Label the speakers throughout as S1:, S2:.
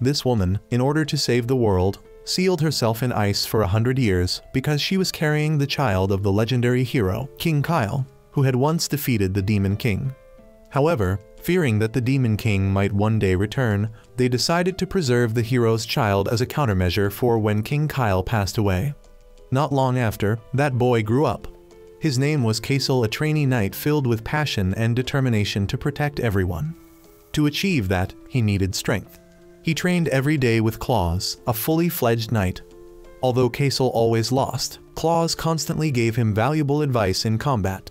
S1: This woman, in order to save the world, sealed herself in ice for 100 years because she was carrying the child of the legendary hero, King Kyle, who had once defeated the Demon King. However, fearing that the Demon King might one day return, they decided to preserve the hero's child as a countermeasure for when King Kyle passed away. Not long after, that boy grew up. His name was Kaisel, a trainee knight filled with passion and determination to protect everyone. To achieve that, he needed strength. He trained every day with Claus, a fully fledged knight. Although Kaisel always lost, Claus constantly gave him valuable advice in combat.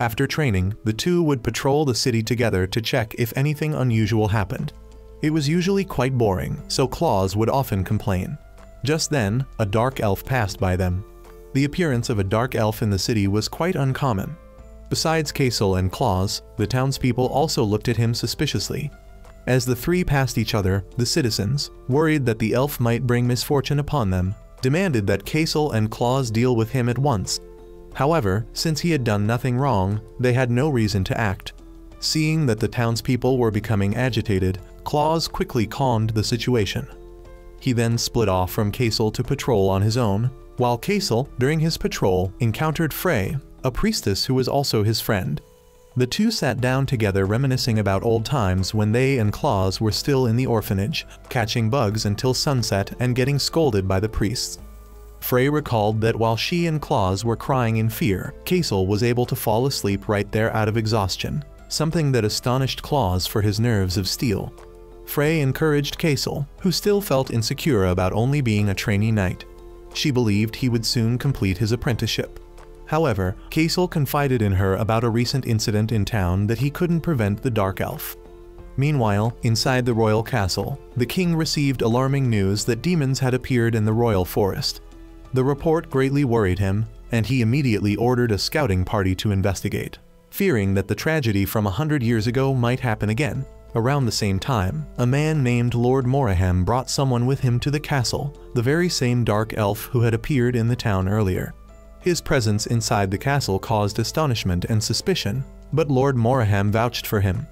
S1: After training, the two would patrol the city together to check if anything unusual happened. It was usually quite boring, so Claus would often complain. Just then, a dark elf passed by them. The appearance of a dark elf in the city was quite uncommon. Besides Kaisel and Claus, the townspeople also looked at him suspiciously. As the three passed each other, the citizens, worried that the elf might bring misfortune upon them, demanded that Kaisel and Claus deal with him at once. However, since he had done nothing wrong, they had no reason to act. Seeing that the townspeople were becoming agitated, Claus quickly calmed the situation. He then split off from Kaisel to patrol on his own, while Kaisel, during his patrol, encountered Frey, a priestess who was also his friend. The two sat down together reminiscing about old times when they and Claus were still in the orphanage, catching bugs until sunset and getting scolded by the priests. Frey recalled that while she and Claus were crying in fear, Kaisel was able to fall asleep right there out of exhaustion, something that astonished Claus for his nerves of steel. Frey encouraged Kaisel, who still felt insecure about only being a trainee knight. She believed he would soon complete his apprenticeship. However, Kaisel confided in her about a recent incident in town that he couldn't prevent the Dark Elf. Meanwhile, inside the royal castle, the king received alarming news that demons had appeared in the royal forest. The report greatly worried him, and he immediately ordered a scouting party to investigate, fearing that the tragedy from 100 years ago might happen again. Around the same time, a man named Lord Moraham brought someone with him to the castle, the very same dark elf who had appeared in the town earlier. His presence inside the castle caused astonishment and suspicion, but Lord Moraham vouched for him.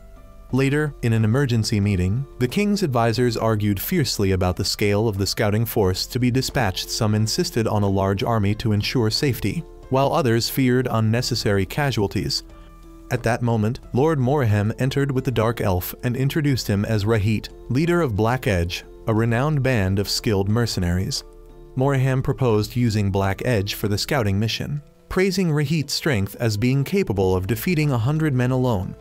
S1: Later, in an emergency meeting, the king's advisors argued fiercely about the scale of the scouting force to be dispatched. Some insisted on a large army to ensure safety, while others feared unnecessary casualties. At that moment, Lord Moraham entered with the Dark Elf and introduced him as Rahit, leader of Black Edge, a renowned band of skilled mercenaries. Moraham proposed using Black Edge for the scouting mission, praising Rahit's strength as being capable of defeating 100 men alone.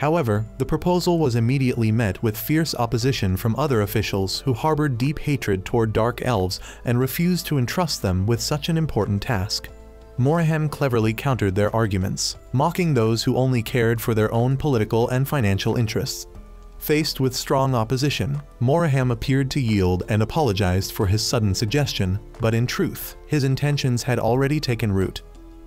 S1: However, the proposal was immediately met with fierce opposition from other officials who harbored deep hatred toward Dark Elves and refused to entrust them with such an important task. Moraham cleverly countered their arguments, mocking those who only cared for their own political and financial interests. Faced with strong opposition, Moraham appeared to yield and apologized for his sudden suggestion, but in truth, his intentions had already taken root.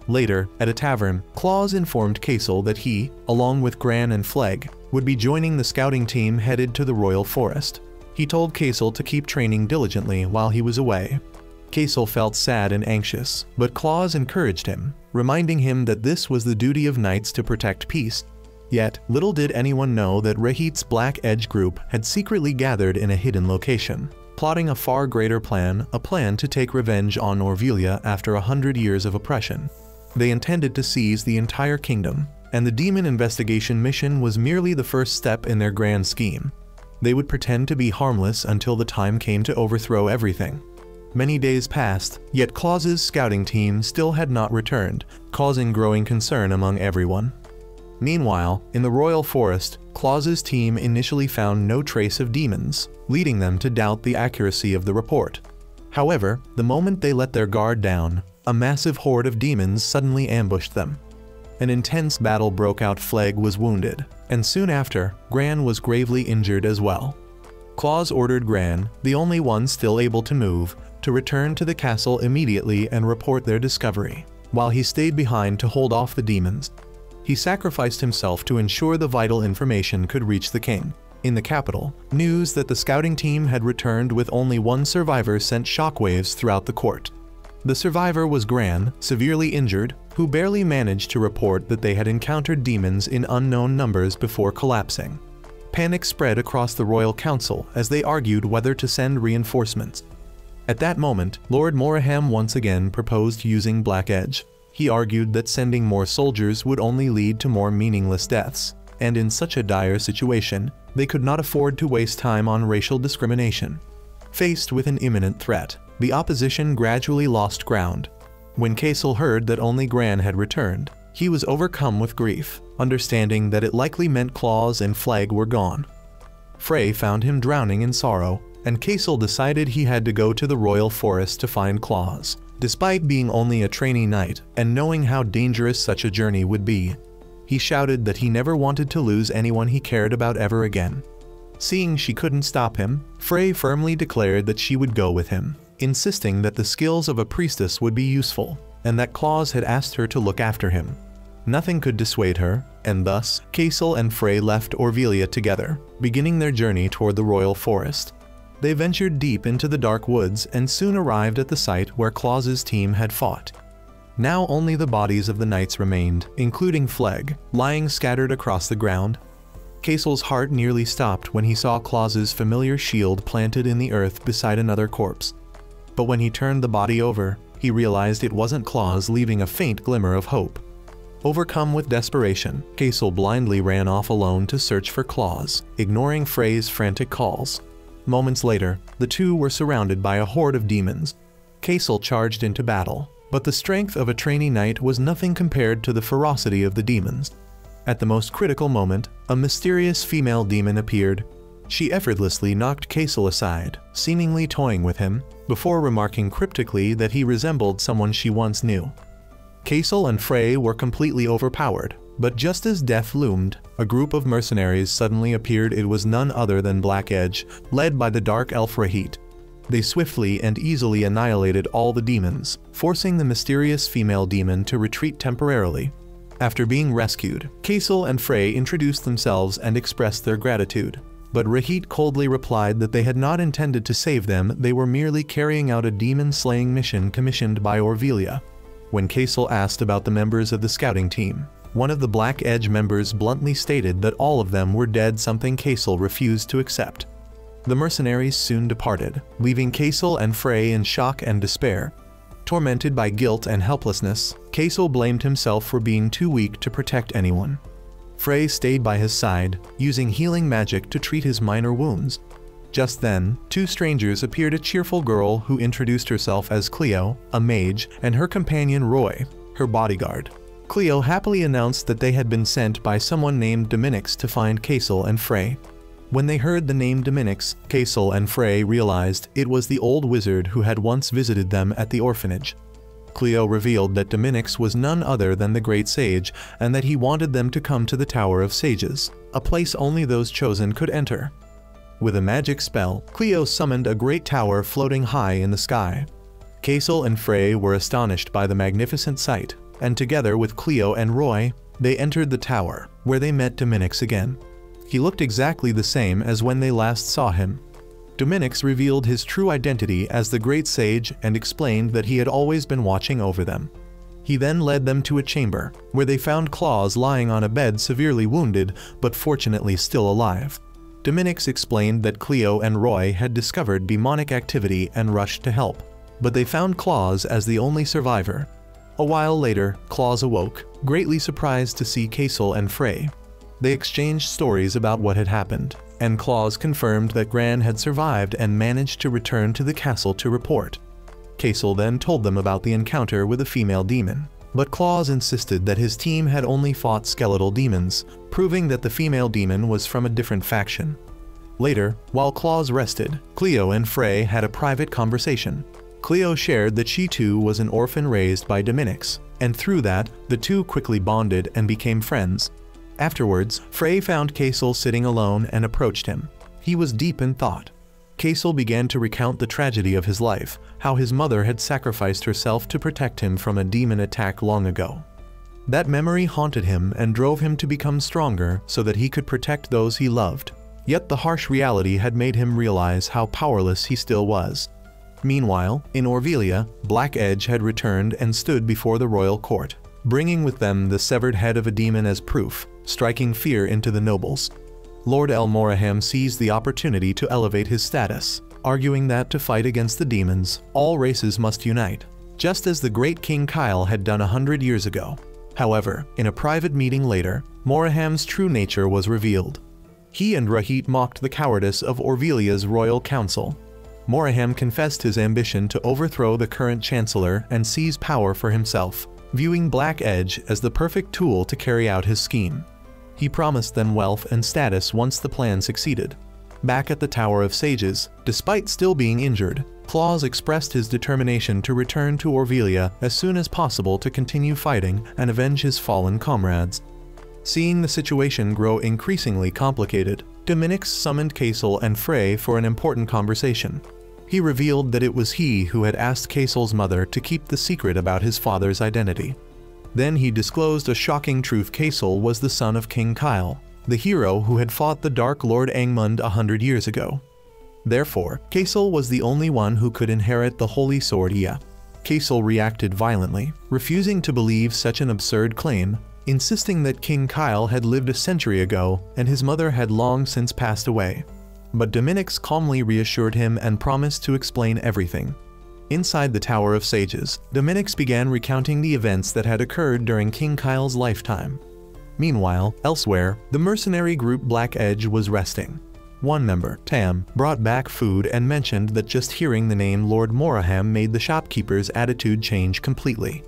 S1: Later, at a tavern, Claus informed Kaisel that he, along with Gran and Flegg, would be joining the scouting team headed to the royal forest. He told Kaisel to keep training diligently while he was away. Kaisel felt sad and anxious, but Claus encouraged him, reminding him that this was the duty of knights to protect peace. Yet, little did anyone know that Rahit's Black Edge group had secretly gathered in a hidden location, plotting a far greater plan, a plan to take revenge on Orvelia after 100 years of oppression. They intended to seize the entire kingdom, and the demon investigation mission was merely the first step in their grand scheme. They would pretend to be harmless until the time came to overthrow everything. Many days passed, yet Claus's scouting team still had not returned, causing growing concern among everyone. Meanwhile, in the royal forest, Claus's team initially found no trace of demons, leading them to doubt the accuracy of the report. However, the moment they let their guard down, a massive horde of demons suddenly ambushed them. An intense battle broke out. Flegg was wounded, and soon after, Gran was gravely injured as well. Claus ordered Gran, the only one still able to move, to return to the castle immediately and report their discovery, while he stayed behind to hold off the demons. He sacrificed himself to ensure the vital information could reach the king. In the capital, news that the scouting team had returned with only one survivor sent shockwaves throughout the court. The survivor was Gran, severely injured, who barely managed to report that they had encountered demons in unknown numbers before collapsing. Panic spread across the royal council as they argued whether to send reinforcements. At that moment, Lord Moraham once again proposed using Black Edge. He argued that sending more soldiers would only lead to more meaningless deaths, and in such a dire situation, they could not afford to waste time on racial discrimination. Faced with an imminent threat, the opposition gradually lost ground. When Kaysel heard that only Gran had returned, he was overcome with grief, understanding that it likely meant Claus and Flag were gone. Frey found him drowning in sorrow, and Kaysel decided he had to go to the royal forest to find Claus. Despite being only a trainee knight and knowing how dangerous such a journey would be, he shouted that he never wanted to lose anyone he cared about ever again. Seeing she couldn't stop him, Frey firmly declared that she would go with him, insisting that the skills of a priestess would be useful, and that Claus had asked her to look after him. Nothing could dissuade her, and thus, Kaysel and Frey left Orvelia together, beginning their journey toward the royal forest. They ventured deep into the dark woods and soon arrived at the site where Claus's team had fought. Now only the bodies of the knights remained, including Fleg, lying scattered across the ground. Kaysel's heart nearly stopped when he saw Claus's familiar shield planted in the earth beside another corpse. But when he turned the body over, he realized it wasn't Claus, leaving a faint glimmer of hope. Overcome with desperation, Kaysel blindly ran off alone to search for Claus, ignoring Frey's frantic calls. Moments later, the two were surrounded by a horde of demons. Kaysel charged into battle, but the strength of a trainee knight was nothing compared to the ferocity of the demons. At the most critical moment, a mysterious female demon appeared. She effortlessly knocked Kaysel aside, seemingly toying with him, before remarking cryptically that he resembled someone she once knew. Kaysel and Frey were completely overpowered, but just as death loomed, a group of mercenaries suddenly appeared. It was none other than Black Edge, led by the dark elf Rahit. They swiftly and easily annihilated all the demons, forcing the mysterious female demon to retreat temporarily. After being rescued, Kaysel and Frey introduced themselves and expressed their gratitude. But Rahit coldly replied that they had not intended to save them, they were merely carrying out a demon-slaying mission commissioned by Orvelia. When Kaysel asked about the members of the scouting team, one of the Black Edge members bluntly stated that all of them were dead, something Kaysel refused to accept. The mercenaries soon departed, leaving Kaysel and Frey in shock and despair. Tormented by guilt and helplessness, Kaysel blamed himself for being too weak to protect anyone. Frey stayed by his side, using healing magic to treat his minor wounds. Just then, two strangers appeared: a cheerful girl who introduced herself as Cleo, a mage, and her companion Roy, her bodyguard. Cleo happily announced that they had been sent by someone named Dominix to find Kaysel and Frey. When they heard the name Dominix, Kaysel and Frey realized it was the old wizard who had once visited them at the orphanage. Cleo revealed that Dominix was none other than the Great Sage, and that he wanted them to come to the Tower of Sages, a place only those chosen could enter. With a magic spell, Cleo summoned a great tower floating high in the sky. Kaysel and Frey were astonished by the magnificent sight, and together with Cleo and Roy, they entered the tower, where they met Dominix again. He looked exactly the same as when they last saw him. Dominix revealed his true identity as the Great Sage and explained that he had always been watching over them. He then led them to a chamber, where they found Claus lying on a bed, severely wounded, but fortunately still alive. Dominix explained that Cleo and Roy had discovered demonic activity and rushed to help, but they found Claus as the only survivor. A while later, Claus awoke, greatly surprised to see Kaysel and Frey. They exchanged stories about what had happened, and Claus confirmed that Gran had survived and managed to return to the castle to report. Kaysel then told them about the encounter with a female demon, but Claus insisted that his team had only fought skeletal demons, proving that the female demon was from a different faction. Later, while Claus rested, Cleo and Frey had a private conversation. Cleo shared that she too was an orphan raised by Dominix, and through that, the two quickly bonded and became friends. Afterwards, Frey found Kaysel sitting alone and approached him. He was deep in thought. Kaysel began to recount the tragedy of his life, how his mother had sacrificed herself to protect him from a demon attack long ago. That memory haunted him and drove him to become stronger so that he could protect those he loved. Yet the harsh reality had made him realize how powerless he still was. Meanwhile, in Orvelia, Black Edge had returned and stood before the royal court, bringing with them the severed head of a demon as proof, striking fear into the nobles. Lord El-Moraham seized the opportunity to elevate his status, arguing that to fight against the demons, all races must unite, just as the great King Kyle had done 100 years ago. However, in a private meeting later, Moraham's true nature was revealed. He and Rahit mocked the cowardice of Orvelia's royal council. Moraham confessed his ambition to overthrow the current chancellor and seize power for himself, viewing Black Edge as the perfect tool to carry out his scheme. He promised them wealth and status once the plan succeeded. Back at the Tower of Sages, despite still being injured, Claus expressed his determination to return to Orvelia as soon as possible to continue fighting and avenge his fallen comrades. Seeing the situation grow increasingly complicated, Dominix summoned Kaisel and Frey for an important conversation. He revealed that it was he who had asked Kaisel's mother to keep the secret about his father's identity. Then he disclosed a shocking truth: Kaisel was the son of King Kyle, the hero who had fought the Dark Lord Angmund 100 years ago. Therefore, Kaisel was the only one who could inherit the Holy Sword Ea. Kaisel reacted violently, refusing to believe such an absurd claim, insisting that King Kyle had lived a century ago and his mother had long since passed away. But Dominix calmly reassured him and promised to explain everything. Inside the Tower of Sages, Dominix began recounting the events that had occurred during King Kyle's lifetime. Meanwhile, elsewhere, the mercenary group Black Edge was resting. One member, Tam, brought back food and mentioned that just hearing the name Lord Moraham made the shopkeeper's attitude change completely.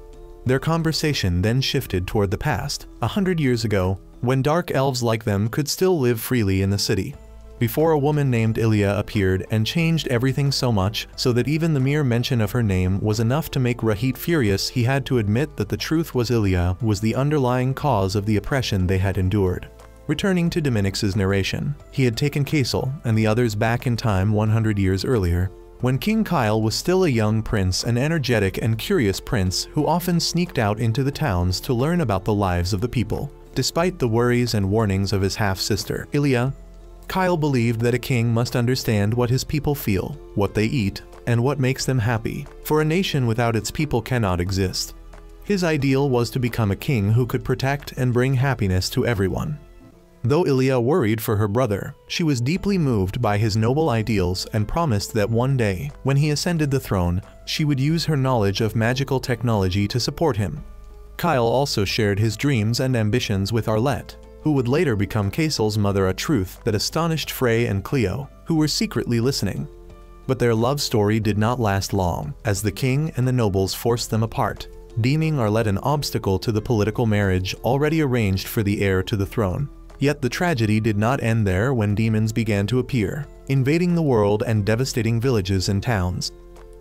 S1: Their conversation then shifted toward the past, 100 years ago, when dark elves like them could still live freely in the city. Before a woman named Ilya appeared and changed everything so much so that even the mere mention of her name was enough to make Rahit furious, he had to admit that the truth was Ilya was the underlying cause of the oppression they had endured. Returning to Dominix's narration, he had taken Kaisel and the others back in time 100 years earlier, when King Kyle was still a young prince, an energetic and curious prince who often sneaked out into the towns to learn about the lives of the people. Despite the worries and warnings of his half-sister, Ilya, Kyle believed that a king must understand what his people feel, what they eat, and what makes them happy, for a nation without its people cannot exist. His ideal was to become a king who could protect and bring happiness to everyone. Though Ilya worried for her brother, she was deeply moved by his noble ideals and promised that one day, when he ascended the throne, she would use her knowledge of magical technology to support him. Kyle also shared his dreams and ambitions with Arlette, who would later become Kaisel's mother, a truth that astonished Frey and Cleo, who were secretly listening. But their love story did not last long, as the king and the nobles forced them apart, deeming Arlette an obstacle to the political marriage already arranged for the heir to the throne. Yet the tragedy did not end there when demons began to appear, invading the world and devastating villages and towns.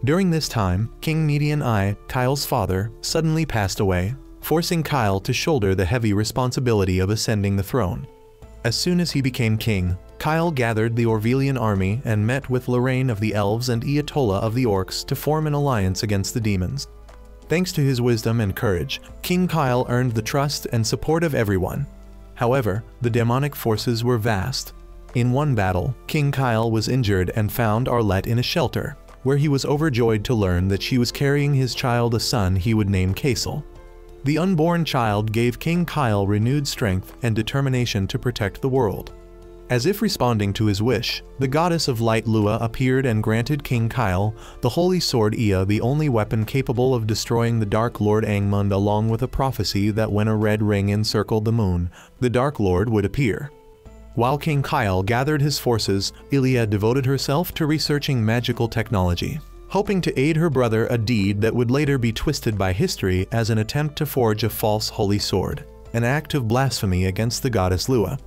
S1: During this time, King Median Eye, Kyle's father, suddenly passed away, forcing Kyle to shoulder the heavy responsibility of ascending the throne. As soon as he became king, Kyle gathered the Orvelian army and met with Lorraine of the Elves and Eatola of the Orcs to form an alliance against the demons. Thanks to his wisdom and courage, King Kyle earned the trust and support of everyone. However, the demonic forces were vast. In one battle, King Kyle was injured and found Arlette in a shelter, where he was overjoyed to learn that she was carrying his child, a son he would name Kaisel. The unborn child gave King Kyle renewed strength and determination to protect the world. As if responding to his wish, the goddess of light Lua appeared and granted King Kyle the Holy Sword Ea, the only weapon capable of destroying the Dark Lord Angmund, along with a prophecy that when a red ring encircled the moon, the Dark Lord would appear. While King Kyle gathered his forces, Ilya devoted herself to researching magical technology, hoping to aid her brother, a deed that would later be twisted by history as an attempt to forge a false holy sword, an act of blasphemy against the goddess Lua.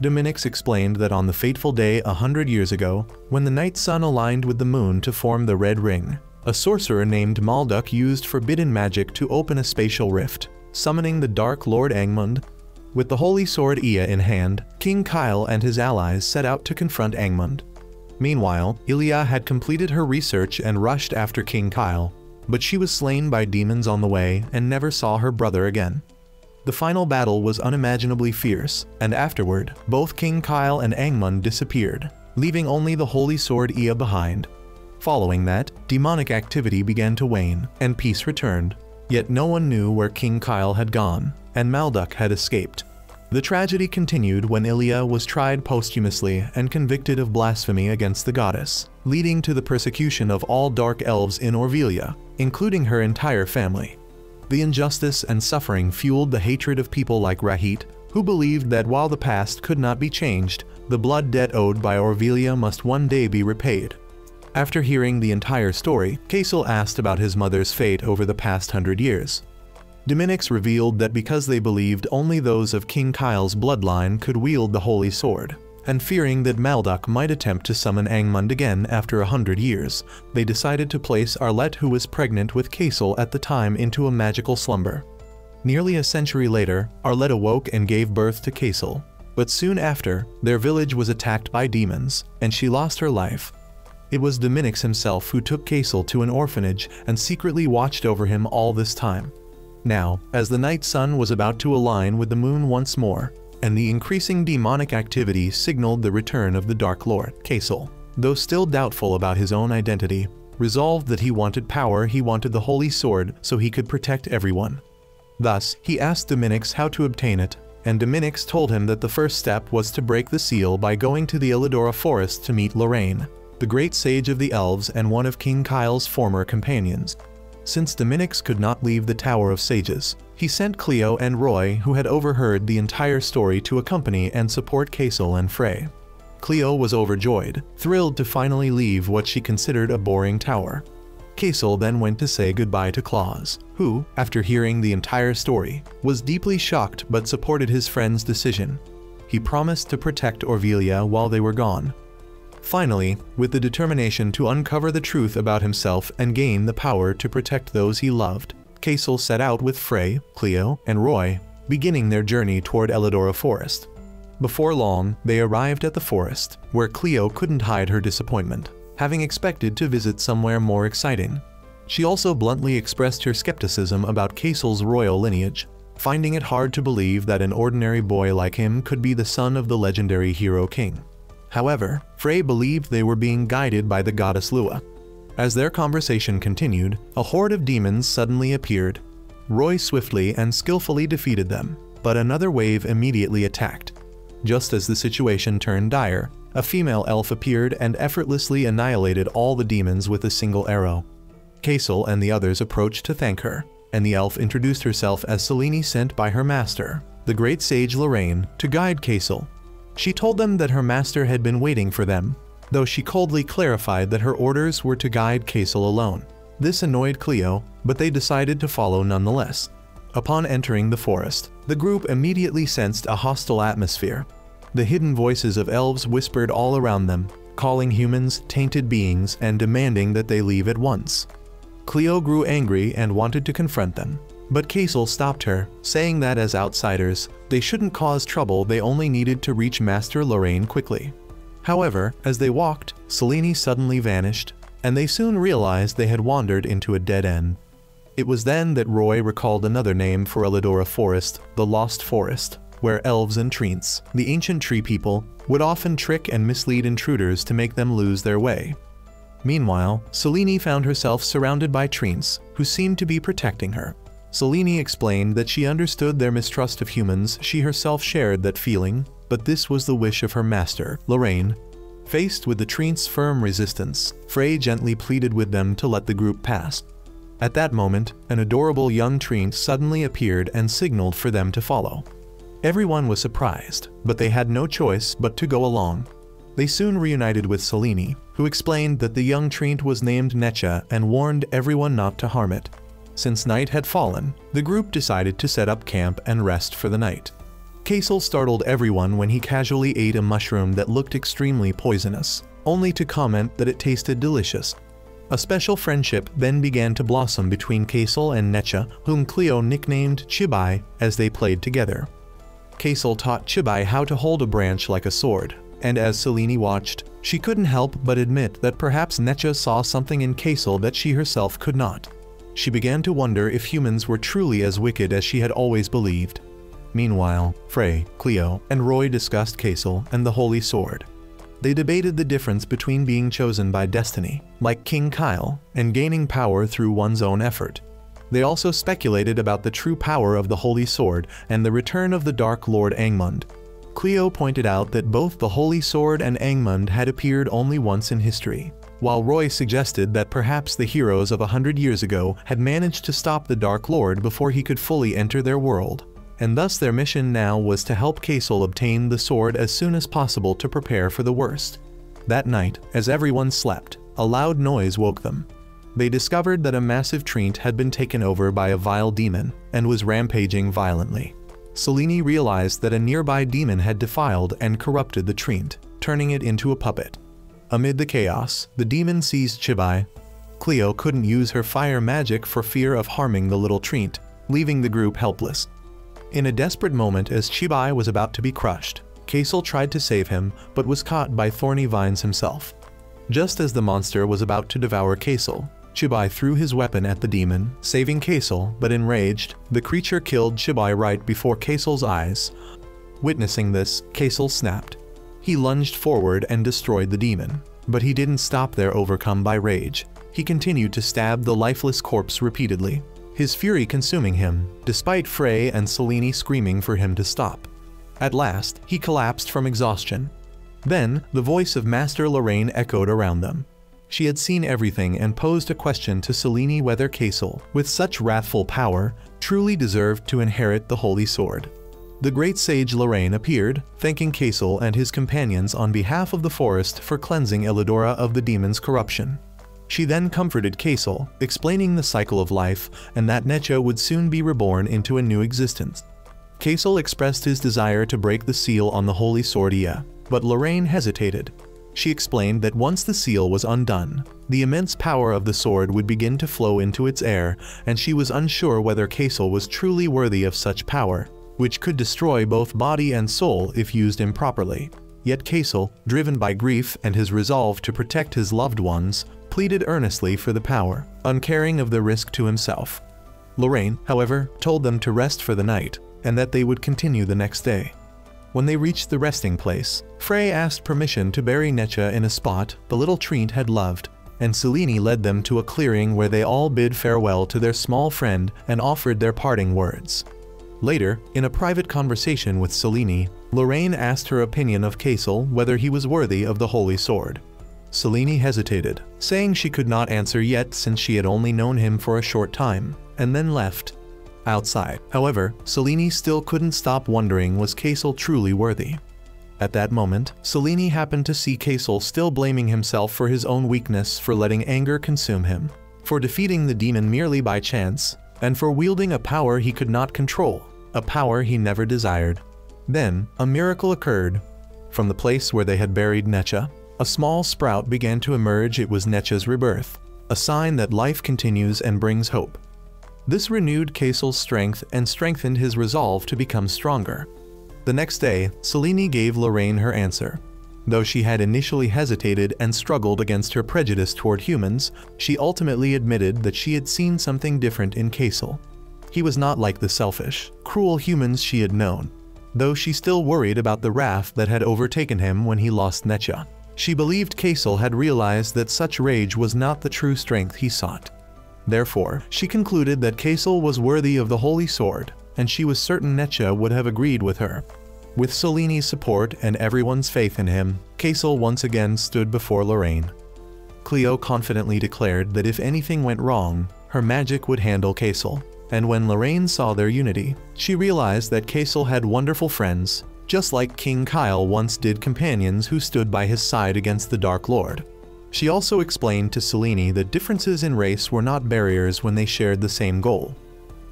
S1: Dominix explained that on the fateful day 100 years ago, when the night sun aligned with the moon to form the Red Ring, a sorcerer named Malduk used forbidden magic to open a spatial rift, summoning the Dark Lord Angmund. With the Holy Sword Ea in hand, King Kyle and his allies set out to confront Angmund. Meanwhile, Ilya had completed her research and rushed after King Kyle, but she was slain by demons on the way and never saw her brother again. The final battle was unimaginably fierce, and afterward, both King Kyle and Angmund disappeared, leaving only the Holy Sword Ea behind. Following that, demonic activity began to wane, and peace returned. Yet no one knew where King Kyle had gone, and Malduk had escaped. The tragedy continued when Ilia was tried posthumously and convicted of blasphemy against the goddess, leading to the persecution of all dark elves in Orvelia, including her entire family. The injustice and suffering fueled the hatred of people like Rahit, who believed that while the past could not be changed, the blood debt owed by Orvelia must one day be repaid. After hearing the entire story, Kaisel asked about his mother's fate over the past 100 years. Dominix revealed that because they believed only those of King Kyle's bloodline could wield the Holy Sword, and fearing that Malduk might attempt to summon Angmund again after 100 years, they decided to place Arlette, who was pregnant with Kaisel at the time, into a magical slumber. Nearly a century later, Arlette awoke and gave birth to Kaisel, but soon after, their village was attacked by demons, and she lost her life. It was Dominix himself who took Kaisel to an orphanage and secretly watched over him all this time. Now, as the night sun was about to align with the moon once more, and the increasing demonic activity signaled the return of the Dark Lord, Kaisel, though still doubtful about his own identity, resolved that he wanted power, he wanted the Holy Sword so he could protect everyone. Thus, he asked Dominix how to obtain it, and Dominix told him that the first step was to break the seal by going to the Illidora forest to meet Lorraine, the great sage of the elves and one of King Kyle's former companions. Since Dominix could not leave the Tower of Sages, he sent Cleo and Roy, who had overheard the entire story, to accompany and support Kaisel and Frey. Cleo was overjoyed, thrilled to finally leave what she considered a boring tower. Kaisel then went to say goodbye to Claus, who, after hearing the entire story, was deeply shocked but supported his friend's decision. He promised to protect Orvelia while they were gone. Finally, with the determination to uncover the truth about himself and gain the power to protect those he loved, Kaisel set out with Frey, Cleo, and Roy, beginning their journey toward Illidora Forest. Before long, they arrived at the forest, where Cleo couldn't hide her disappointment, having expected to visit somewhere more exciting. She also bluntly expressed her skepticism about Kaisel's royal lineage, finding it hard to believe that an ordinary boy like him could be the son of the legendary hero king. However, Frey believed they were being guided by the goddess Lua. As their conversation continued, a horde of demons suddenly appeared. Roy swiftly and skillfully defeated them, but another wave immediately attacked. Just as the situation turned dire, a female elf appeared and effortlessly annihilated all the demons with a single arrow. Kaisel and the others approached to thank her, and the elf introduced herself as Selene, sent by her master, the great sage Lorraine, to guide Kaisel. She told them that her master had been waiting for them, though she coldly clarified that her orders were to guide Kaisel alone. This annoyed Cleo, but they decided to follow nonetheless. Upon entering the forest, the group immediately sensed a hostile atmosphere. The hidden voices of elves whispered all around them, calling humans tainted beings and demanding that they leave at once. Cleo grew angry and wanted to confront them, but Kaisel stopped her, saying that as outsiders, they shouldn't cause trouble, they only needed to reach Master Lorraine quickly. However, as they walked, Selene suddenly vanished, and they soon realized they had wandered into a dead end. It was then that Roy recalled another name for Illidora Forest, the Lost Forest, where elves and treants, the ancient tree people, would often trick and mislead intruders to make them lose their way. Meanwhile, Selene found herself surrounded by treants, who seemed to be protecting her. Selene explained that she understood their mistrust of humans, she herself shared that feeling, but this was the wish of her master, Lorraine. Faced with the treants' firm resistance, Frey gently pleaded with them to let the group pass. At that moment, an adorable young treant suddenly appeared and signaled for them to follow. Everyone was surprised, but they had no choice but to go along. They soon reunited with Selene, who explained that the young treant was named Necha and warned everyone not to harm it. Since night had fallen, the group decided to set up camp and rest for the night. Kaisel startled everyone when he casually ate a mushroom that looked extremely poisonous, only to comment that it tasted delicious. A special friendship then began to blossom between Kaisel and Necha, whom Cleo nicknamed Chibai, as they played together. Kaisel taught Chibai how to hold a branch like a sword, and as Selene watched, she couldn't help but admit that perhaps Necha saw something in Kaisel that she herself could not. She began to wonder if humans were truly as wicked as she had always believed. Meanwhile, Frey, Cleo, and Roy discussed Kaisel and the Holy Sword. They debated the difference between being chosen by destiny, like King Kyle, and gaining power through one's own effort. They also speculated about the true power of the Holy Sword and the return of the Dark Lord Angmund. Cleo pointed out that both the Holy Sword and Angmund had appeared only once in history, while Roy suggested that perhaps the heroes of 100 years ago had managed to stop the Dark Lord before he could fully enter their world, and thus their mission now was to help Kaisel obtain the sword as soon as possible to prepare for the worst. That night, as everyone slept, a loud noise woke them. They discovered that a massive treant had been taken over by a vile demon and was rampaging violently. Selene realized that a nearby demon had defiled and corrupted the treant, turning it into a puppet. Amid the chaos, the demon seized Chibai. Cleo couldn't use her fire magic for fear of harming the little treant, leaving the group helpless. In a desperate moment as Chibai was about to be crushed, Kaisel tried to save him but was caught by Thorny Vines himself. Just as the monster was about to devour Kaisel, Chibai threw his weapon at the demon, saving Kaisel, but enraged, the creature killed Chibai right before Kaisel's eyes. Witnessing this, Kaisel snapped. He lunged forward and destroyed the demon, but he didn't stop there overcome by rage. He continued to stab the lifeless corpse repeatedly, his fury consuming him, despite Frey and Selene screaming for him to stop. At last, he collapsed from exhaustion. Then, the voice of Master Lorraine echoed around them. She had seen everything and posed a question to Selene whether Kaisel, with such wrathful power, truly deserved to inherit the Holy Sword. The great sage Lorraine appeared, thanking Kaisel and his companions on behalf of the forest for cleansing Elidora of the demon's corruption. She then comforted Kaisel, explaining the cycle of life and that Necha would soon be reborn into a new existence. Kaisel expressed his desire to break the seal on the Holy Sword, but Lorraine hesitated. She explained that once the seal was undone, the immense power of the sword would begin to flow into its air, and she was unsure whether Kaisel was truly worthy of such power, which could destroy both body and soul if used improperly. Yet Kaisel, driven by grief and his resolve to protect his loved ones, pleaded earnestly for the power, uncaring of the risk to himself. Lorraine, however, told them to rest for the night, and that they would continue the next day. When they reached the resting place, Frey asked permission to bury Necha in a spot the little treant had loved, and Selene led them to a clearing where they all bid farewell to their small friend and offered their parting words. Later, in a private conversation with Selene, Lorraine asked her opinion of Kaisel whether he was worthy of the Holy Sword. Selene hesitated, saying she could not answer yet since she had only known him for a short time, and then left. Outside, however, Selene still couldn't stop wondering, was Kaisel truly worthy? At that moment, Selene happened to see Kaisel still blaming himself for his own weakness, for letting anger consume him, for defeating the demon merely by chance, and for wielding a power he could not control, a power he never desired. Then, a miracle occurred. From the place where they had buried Necha, a small sprout began to emerge. It was Necha's rebirth, a sign that life continues and brings hope. This renewed Kaisel's strength and strengthened his resolve to become stronger. The next day, Selene gave Lorraine her answer. Though she had initially hesitated and struggled against her prejudice toward humans, she ultimately admitted that she had seen something different in Kaisel. He was not like the selfish, cruel humans she had known. Though she still worried about the wrath that had overtaken him when he lost Necha, she believed Kaisel had realized that such rage was not the true strength he sought. Therefore, she concluded that Kaisel was worthy of the Holy Sword, and she was certain Necha would have agreed with her. With Selene's support and everyone's faith in him, Kaisel once again stood before Lorraine. Cleo confidently declared that if anything went wrong, her magic would handle Kaisel, and when Lorraine saw their unity, she realized that Kaisel had wonderful friends, just like King Kyle once did companions who stood by his side against the Dark Lord. She also explained to Selene that differences in race were not barriers when they shared the same goal.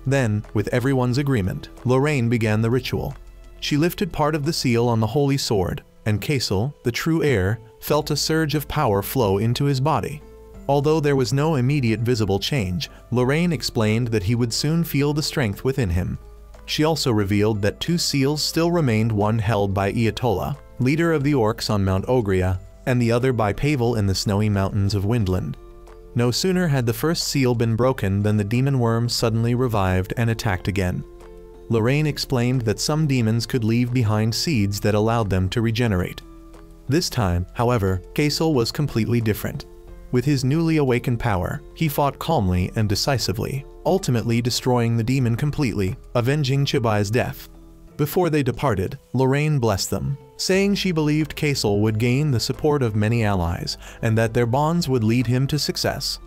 S1: Then, with everyone's agreement, Lorraine began the ritual. She lifted part of the seal on the Holy Sword, and Kaisel, the true heir, felt a surge of power flow into his body. Although there was no immediate visible change, Lorraine explained that he would soon feel the strength within him. She also revealed that 2 seals still remained, one held by Iatola, leader of the orcs on Mount Ogria, and the other by Pavel in the snowy mountains of Windland. No sooner had the first seal been broken than the demon worm suddenly revived and attacked again. Lorraine explained that some demons could leave behind seeds that allowed them to regenerate. This time, however, Kaisel was completely different. With his newly awakened power, he fought calmly and decisively, ultimately destroying the demon completely, avenging Chibai's death. Before they departed, Lorraine blessed them, saying she believed Kaisel would gain the support of many allies, and that their bonds would lead him to success.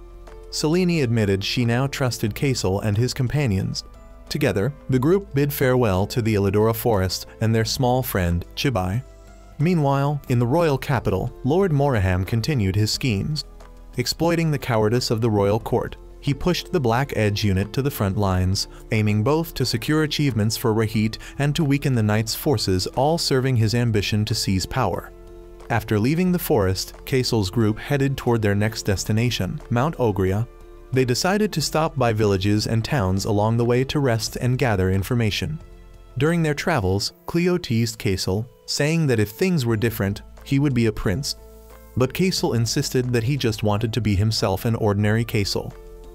S1: Selene admitted she now trusted Kaisel and his companions. Together, the group bid farewell to the Elidora forest and their small friend, Chibai. Meanwhile, in the royal capital, Lord Moraham continued his schemes. Exploiting the cowardice of the royal court, he pushed the Black Edge unit to the front lines, aiming both to secure achievements for Rahit and to weaken the Knight's forces, all serving his ambition to seize power. After leaving the forest, Kaisel's group headed toward their next destination, Mount Ogria. They decided to stop by villages and towns along the way to rest and gather information. During their travels, Cleo teased Kaisel, saying that if things were different, he would be a prince. But Kaisel insisted that he just wanted to be himself, an ordinary Kaisel.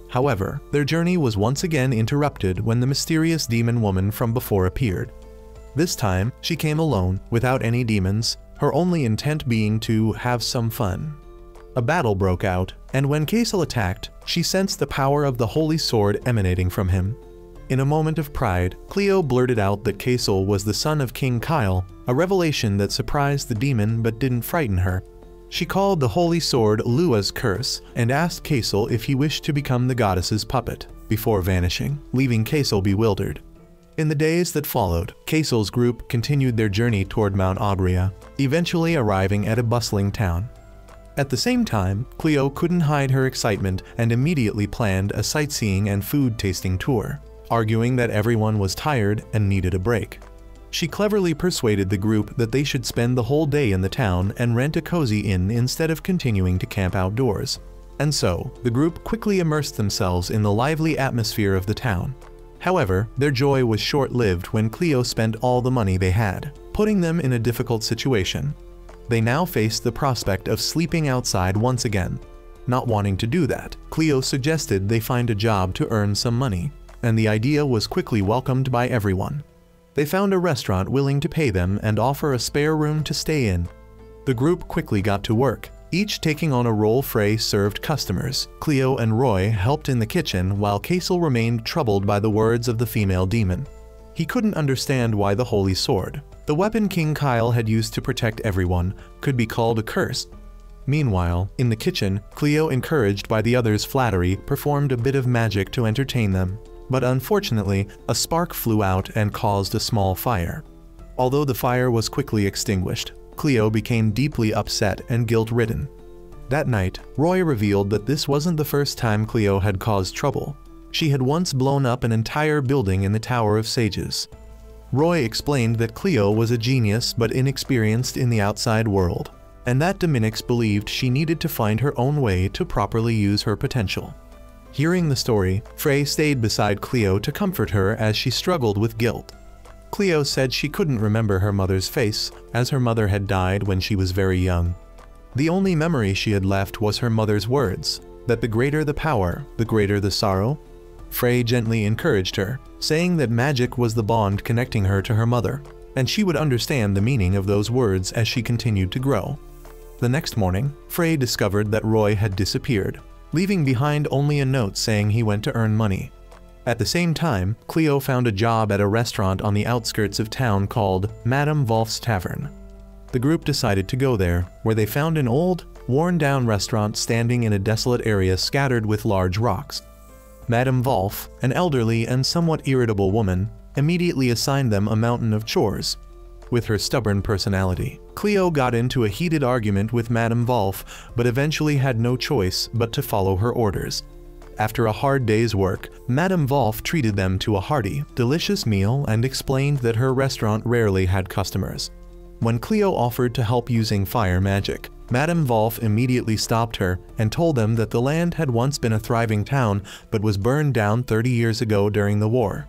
S1: However, their journey was once again interrupted when the mysterious demon woman from before appeared. This time, she came alone, without any demons, her only intent being to have some fun. A battle broke out, and when Kaisel attacked, she sensed the power of the holy sword emanating from him. In a moment of pride, Cleo blurted out that Kaisel was the son of King Kyle, a revelation that surprised the demon but didn't frighten her. She called the holy sword Lua's curse and asked Kaisel if he wished to become the goddess's puppet, before vanishing, leaving Kaisel bewildered. In the days that followed, Kaisel's group continued their journey toward Mount Ogria, eventually arriving at a bustling town. At the same time, Cleo couldn't hide her excitement and immediately planned a sightseeing and food-tasting tour, arguing that everyone was tired and needed a break. She cleverly persuaded the group that they should spend the whole day in the town and rent a cozy inn instead of continuing to camp outdoors. And so, the group quickly immersed themselves in the lively atmosphere of the town. However, their joy was short-lived when Cleo spent all the money they had, putting them in a difficult situation. They now faced the prospect of sleeping outside once again. Not wanting to do that, Cleo suggested they find a job to earn some money, and the idea was quickly welcomed by everyone. They found a restaurant willing to pay them and offer a spare room to stay in. The group quickly got to work, each taking on a role. Frey served customers, Cleo and Roy helped in the kitchen, while Kaisel remained troubled by the words of the female demon. He couldn't understand why the holy sword, the weapon King Kyle had used to protect everyone, could be called a curse. Meanwhile, in the kitchen, Cleo, encouraged by the others' flattery, performed a bit of magic to entertain them. But unfortunately, a spark flew out and caused a small fire. Although the fire was quickly extinguished, Cleo became deeply upset and guilt-ridden. That night, Roy revealed that this wasn't the first time Cleo had caused trouble. She had once blown up an entire building in the Tower of Sages. Roy explained that Cleo was a genius but inexperienced in the outside world, and that Dominix believed she needed to find her own way to properly use her potential. Hearing the story, Frey stayed beside Cleo to comfort her as she struggled with guilt. Cleo said she couldn't remember her mother's face, as her mother had died when she was very young. The only memory she had left was her mother's words, that the greater the power, the greater the sorrow. Frey gently encouraged her, saying that magic was the bond connecting her to her mother, and she would understand the meaning of those words as she continued to grow. The next morning, Frey discovered that Roy had disappeared, leaving behind only a note saying he went to earn money. At the same time, Cleo found a job at a restaurant on the outskirts of town called Madame Wolf's Tavern. The group decided to go there, where they found an old, worn-down restaurant standing in a desolate area scattered with large rocks. Madame Wolf, an elderly and somewhat irritable woman, immediately assigned them a mountain of chores. With her stubborn personality, Cleo got into a heated argument with Madame Wolf, but eventually had no choice but to follow her orders. After a hard day's work, Madame Wolf treated them to a hearty, delicious meal and explained that her restaurant rarely had customers. When Cleo offered to help using fire magic, Madame Wolf immediately stopped her and told them that the land had once been a thriving town but was burned down 30 years ago during the war.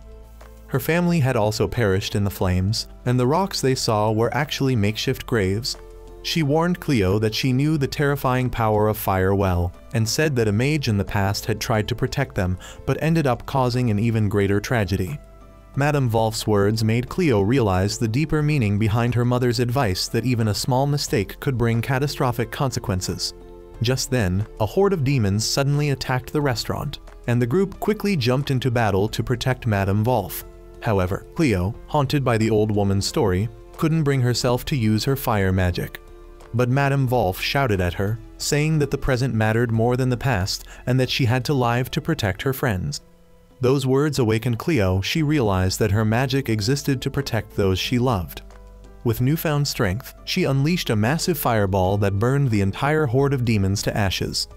S1: Her family had also perished in the flames, and the rocks they saw were actually makeshift graves. She warned Cleo that she knew the terrifying power of fire well, and said that a mage in the past had tried to protect them, but ended up causing an even greater tragedy. Madame Wolf's words made Cleo realize the deeper meaning behind her mother's advice that even a small mistake could bring catastrophic consequences. Just then, a horde of demons suddenly attacked the restaurant. and the group quickly jumped into battle to protect Madame Volf. However, Cleo, haunted by the old woman's story, couldn't bring herself to use her fire magic. But Madame Volf shouted at her, saying that the present mattered more than the past and that she had to live to protect her friends. Those words awakened Cleo. She realized that her magic existed to protect those she loved. With newfound strength, she unleashed a massive fireball that burned the entire horde of demons to ashes.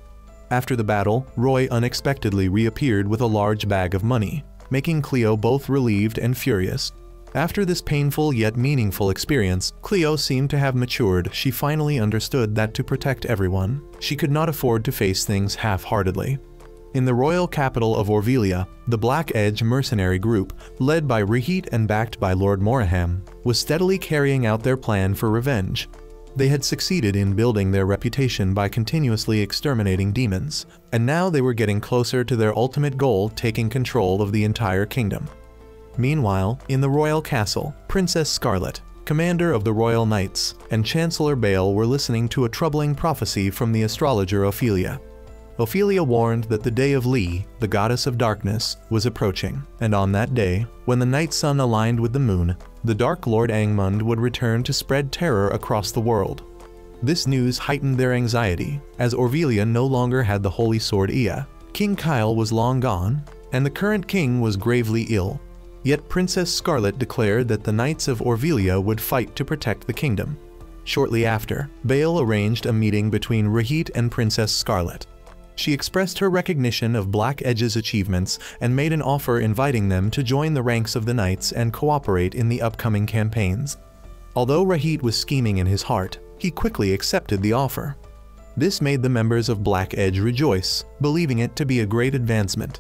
S1: After the battle, Roy unexpectedly reappeared with a large bag of money, making Cleo both relieved and furious. After this painful yet meaningful experience, Cleo seemed to have matured. She finally understood that to protect everyone, she could not afford to face things half-heartedly. In the royal capital of Orvelia, the Black Edge mercenary group, led by Rahit and backed by Lord Moraham, was steadily carrying out their plan for revenge. They had succeeded in building their reputation by continuously exterminating demons, and now they were getting closer to their ultimate goal, taking control of the entire kingdom. Meanwhile, in the royal castle, Princess Scarlet, commander of the Royal Knights, and Chancellor Bale were listening to a troubling prophecy from the astrologer Ophelia. Ophelia warned that the day of Lee, the goddess of darkness, was approaching, and on that day, when the night sun aligned with the moon, the Dark Lord Angmund would return to spread terror across the world. This news heightened their anxiety, as Orvelia no longer had the holy sword Ea. King Kyle was long gone, and the current king was gravely ill. Yet Princess Scarlet declared that the Knights of Orvelia would fight to protect the kingdom. Shortly after, Bale arranged a meeting between Rahit and Princess Scarlet. She expressed her recognition of Black Edge's achievements and made an offer inviting them to join the ranks of the Knights and cooperate in the upcoming campaigns. Although Rahit was scheming in his heart, he quickly accepted the offer. This made the members of Black Edge rejoice, believing it to be a great advancement.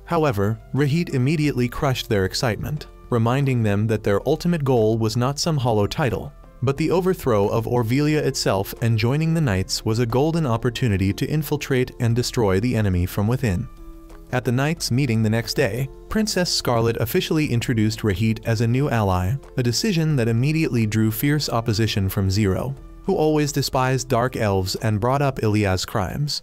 S1: However, Rahit immediately crushed their excitement, reminding them that their ultimate goal was not some hollow title, but the overthrow of Orvelia itself, and joining the Knights was a golden opportunity to infiltrate and destroy the enemy from within. At the Knights' meeting the next day, Princess Scarlet officially introduced Rahit as a new ally, a decision that immediately drew fierce opposition from Zero, who always despised dark elves and brought up Ilias's crimes.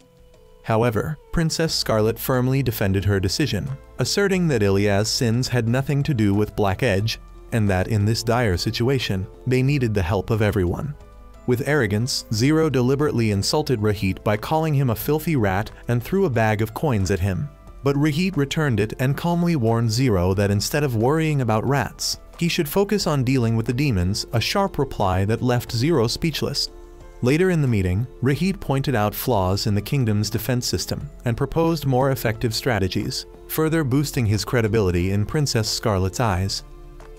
S1: However, Princess Scarlet firmly defended her decision, asserting that Ilias's sins had nothing to do with Black Edge, and that in this dire situation, they needed the help of everyone. With arrogance, Zero deliberately insulted Rahit by calling him a filthy rat and threw a bag of coins at him. But Rahit returned it and calmly warned Zero that instead of worrying about rats, he should focus on dealing with the demons, a sharp reply that left Zero speechless. Later in the meeting, Rahit pointed out flaws in the kingdom's defense system and proposed more effective strategies, further boosting his credibility in Princess Scarlet's eyes.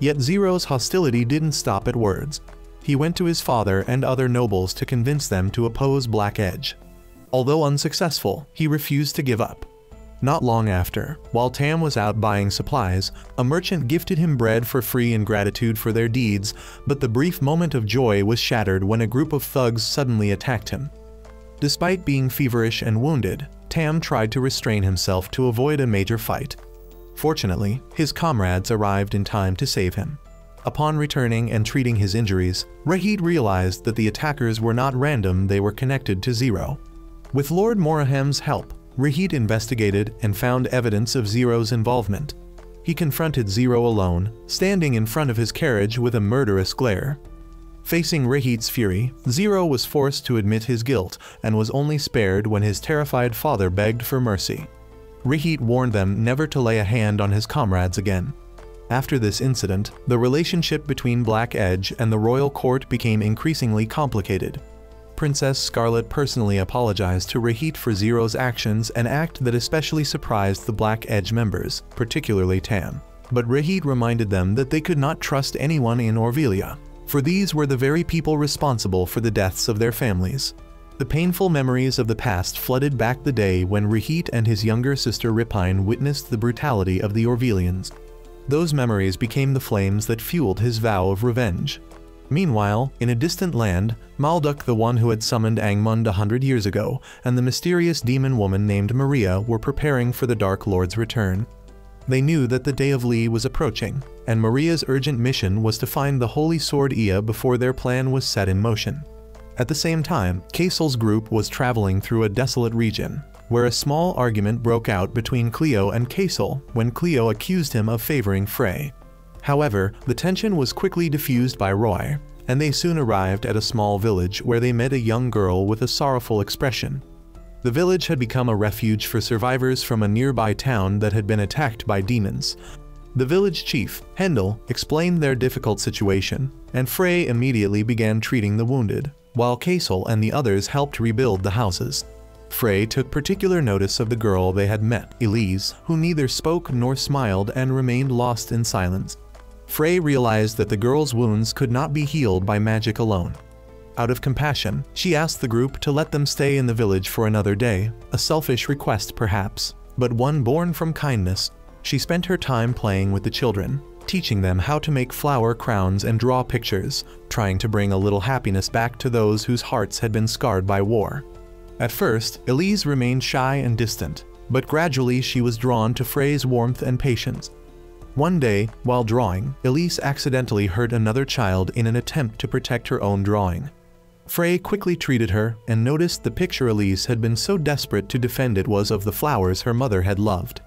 S1: Yet Zero's hostility didn't stop at words. He went to his father and other nobles to convince them to oppose Black Edge. Although unsuccessful, he refused to give up. Not long after, while Tam was out buying supplies, a merchant gifted him bread for free in gratitude for their deeds, but the brief moment of joy was shattered when a group of thugs suddenly attacked him. Despite being feverish and wounded, Tam tried to restrain himself to avoid a major fight. Fortunately, his comrades arrived in time to save him. Upon returning and treating his injuries, Rahit realized that the attackers were not random, they were connected to Zero. With Lord Moraham's help, Rahit investigated and found evidence of Zero's involvement. He confronted Zero alone, standing in front of his carriage with a murderous glare. Facing Rahit's fury, Zero was forced to admit his guilt and was only spared when his terrified father begged for mercy. Rahit warned them never to lay a hand on his comrades again. After this incident, the relationship between Black Edge and the royal court became increasingly complicated. Princess Scarlet personally apologized to Rahit for Zero's actions, an act that especially surprised the Black Edge members, particularly Tam. But Rahit reminded them that they could not trust anyone in Orvelia, for these were the very people responsible for the deaths of their families. The painful memories of the past flooded back the day when Rahit and his younger sister Ripine witnessed the brutality of the Orvelians. Those memories became the flames that fueled his vow of revenge. Meanwhile, in a distant land, Malduk, the one who had summoned Angmund 100 years ago, and the mysterious demon woman named Maria were preparing for the Dark Lord's return. They knew that the day of Lee was approaching, and Maria's urgent mission was to find the holy sword Ea before their plan was set in motion. At the same time, Kaisel's group was traveling through a desolate region. where a small argument broke out between Cleo and Kaisel when Cleo accused him of favoring Frey. However, the tension was quickly diffused by Roy, and they soon arrived at a small village where they met a young girl with a sorrowful expression. The village had become a refuge for survivors from a nearby town that had been attacked by demons. The village chief, Hendel, explained their difficult situation, and Frey immediately began treating the wounded, while Kaisel and the others helped rebuild the houses. Frey took particular notice of the girl they had met, Elise, who neither spoke nor smiled and remained lost in silence. Frey realized that the girl's wounds could not be healed by magic alone. Out of compassion, she asked the group to let them stay in the village for another day, a selfish request perhaps, but one born from kindness. She spent her time playing with the children, teaching them how to make flower crowns and draw pictures, trying to bring a little happiness back to those whose hearts had been scarred by war. At first, Elise remained shy and distant, but gradually she was drawn to Frey's warmth and patience. One day, while drawing, Elise accidentally hurt another child in an attempt to protect her own drawing. Frey quickly treated her and noticed the picture Elise had been so desperate to defend it was of the flowers her mother had loved.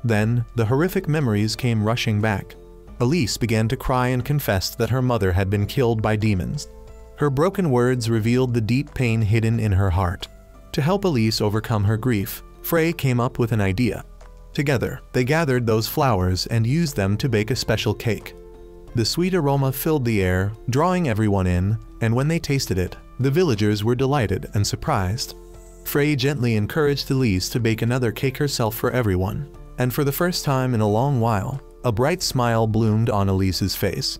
S1: Then, the horrific memories came rushing back. Elise began to cry and confessed that her mother had been killed by demons. Her broken words revealed the deep pain hidden in her heart. To help Elise overcome her grief, Frey came up with an idea. Together, they gathered those flowers and used them to bake a special cake. The sweet aroma filled the air, drawing everyone in, and when they tasted it, the villagers were delighted and surprised. Frey gently encouraged Elise to bake another cake herself for everyone, and for the first time in a long while, a bright smile bloomed on Elise's face.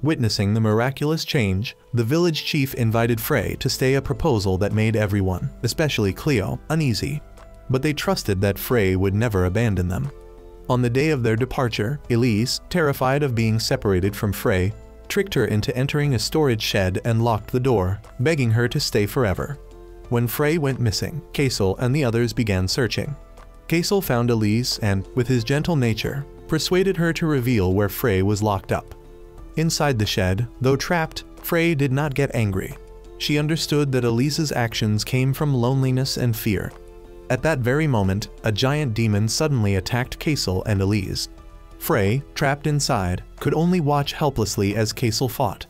S1: Witnessing the miraculous change, the village chief invited Frey to stay, a proposal that made everyone, especially Cleo, uneasy. But they trusted that Frey would never abandon them. On the day of their departure, Elise, terrified of being separated from Frey, tricked her into entering a storage shed and locked the door, begging her to stay forever. When Frey went missing, Kaisel and the others began searching. Kaisel found Elise and, with his gentle nature, persuaded her to reveal where Frey was locked up. Inside the shed, though trapped, Frey did not get angry. She understood that Elise's actions came from loneliness and fear. At that very moment, a giant demon suddenly attacked Kaisel and Elise. Frey, trapped inside, could only watch helplessly as Kaisel fought.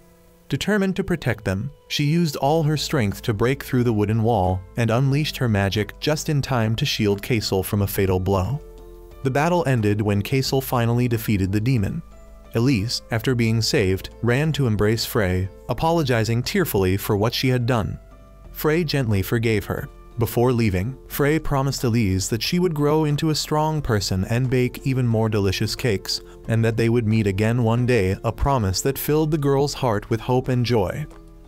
S1: Determined to protect them, she used all her strength to break through the wooden wall and unleashed her magic just in time to shield Kaisel from a fatal blow. The battle ended when Kaisel finally defeated the demon. Elise, after being saved, ran to embrace Frey, apologizing tearfully for what she had done. Frey gently forgave her. Before leaving, Frey promised Elise that she would grow into a strong person and bake even more delicious cakes, and that they would meet again one day, a promise that filled the girl's heart with hope and joy.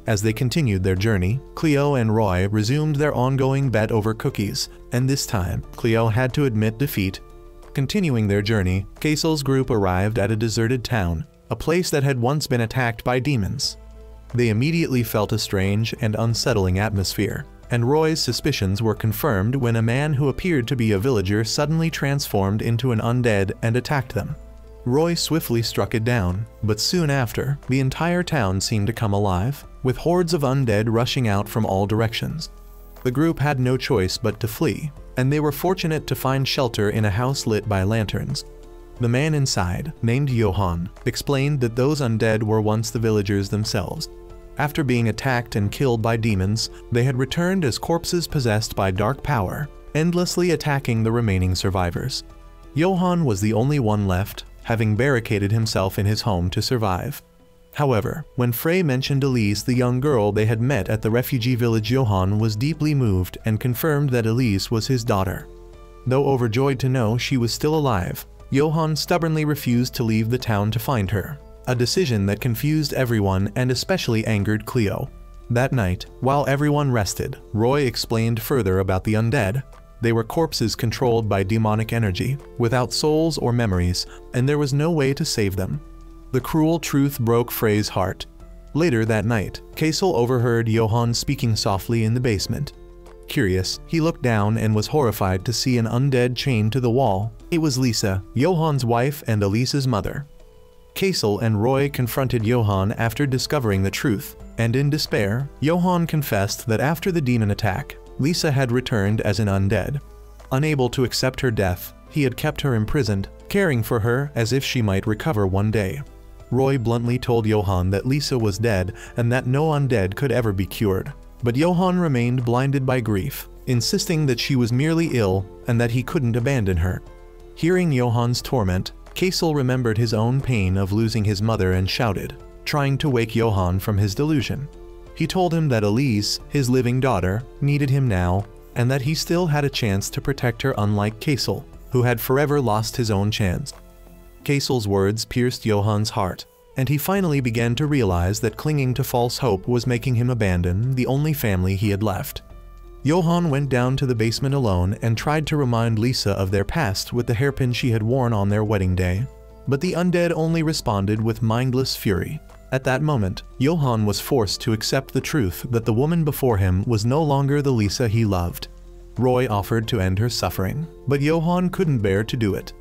S1: As they continued their journey, Cleo and Roy resumed their ongoing bet over cookies, and this time, Cleo had to admit defeat. Continuing their journey, Kaisel's group arrived at a deserted town, a place that had once been attacked by demons. They immediately felt a strange and unsettling atmosphere, and Roy's suspicions were confirmed when a man who appeared to be a villager suddenly transformed into an undead and attacked them. Roy swiftly struck it down, but soon after, the entire town seemed to come alive, with hordes of undead rushing out from all directions. The group had no choice but to flee, and they were fortunate to find shelter in a house lit by lanterns. The man inside, named Johann, explained that those undead were once the villagers themselves. After being attacked and killed by demons, they had returned as corpses possessed by dark power, endlessly attacking the remaining survivors. Johann was the only one left, having barricaded himself in his home to survive. However, when Frey mentioned Elise, the young girl they had met at the refugee village, Johann was deeply moved and confirmed that Elise was his daughter. Though overjoyed to know she was still alive, Johann stubbornly refused to leave the town to find her, a decision that confused everyone and especially angered Cleo. That night, while everyone rested, Roy explained further about the undead. They were corpses controlled by demonic energy, without souls or memories, and there was no way to save them. The cruel truth broke Frey's heart. Later that night, Kaisel overheard Johann speaking softly in the basement. Curious, he looked down and was horrified to see an undead chained to the wall. It was Lisa, Johann's wife and Elise's mother. Kaisel and Roy confronted Johann after discovering the truth, and in despair, Johann confessed that after the demon attack, Lisa had returned as an undead. Unable to accept her death, he had kept her imprisoned, caring for her as if she might recover one day. Roy bluntly told Johan that Lisa was dead and that no undead could ever be cured. But Johan remained blinded by grief, insisting that she was merely ill and that he couldn't abandon her. Hearing Johan's torment, Kassel remembered his own pain of losing his mother and shouted, trying to wake Johan from his delusion. He told him that Elise, his living daughter, needed him now, and that he still had a chance to protect her, unlike Kassel, who had forever lost his own chance. Kassel's words pierced Johan's heart, and he finally began to realize that clinging to false hope was making him abandon the only family he had left. Johan went down to the basement alone and tried to remind Lisa of their past with the hairpin she had worn on their wedding day. But the undead only responded with mindless fury. At that moment, Johan was forced to accept the truth that the woman before him was no longer the Lisa he loved. Roy offered to end her suffering, but Johan couldn't bear to do it.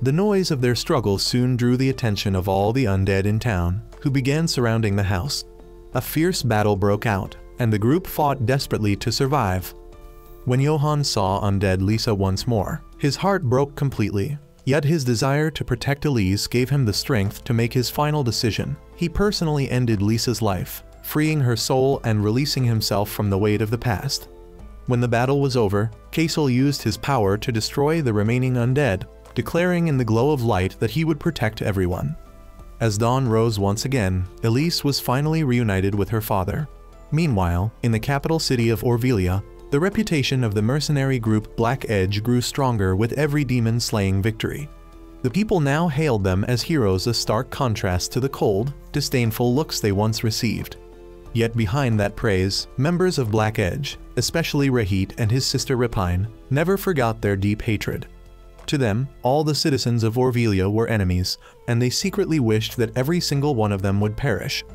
S1: The noise of their struggle soon drew the attention of all the undead in town, who began surrounding the house. A fierce battle broke out, and the group fought desperately to survive. When Johan saw undead Lisa once more, his heart broke completely. Yet his desire to protect Elise gave him the strength to make his final decision. He personally ended Lisa's life, freeing her soul and releasing himself from the weight of the past. When the battle was over, Kassel used his power to destroy the remaining undead, declaring in the glow of light that he would protect everyone. As dawn rose once again, Elise was finally reunited with her father. Meanwhile, in the capital city of Orvelia, the reputation of the mercenary group Black Edge grew stronger with every demon-slaying victory. The people now hailed them as heroes, a stark contrast to the cold, disdainful looks they once received. Yet behind that praise, members of Black Edge, especially Rahit and his sister Rapine, never forgot their deep hatred. To them, all the citizens of Orvelia were enemies, and they secretly wished that every single one of them would perish.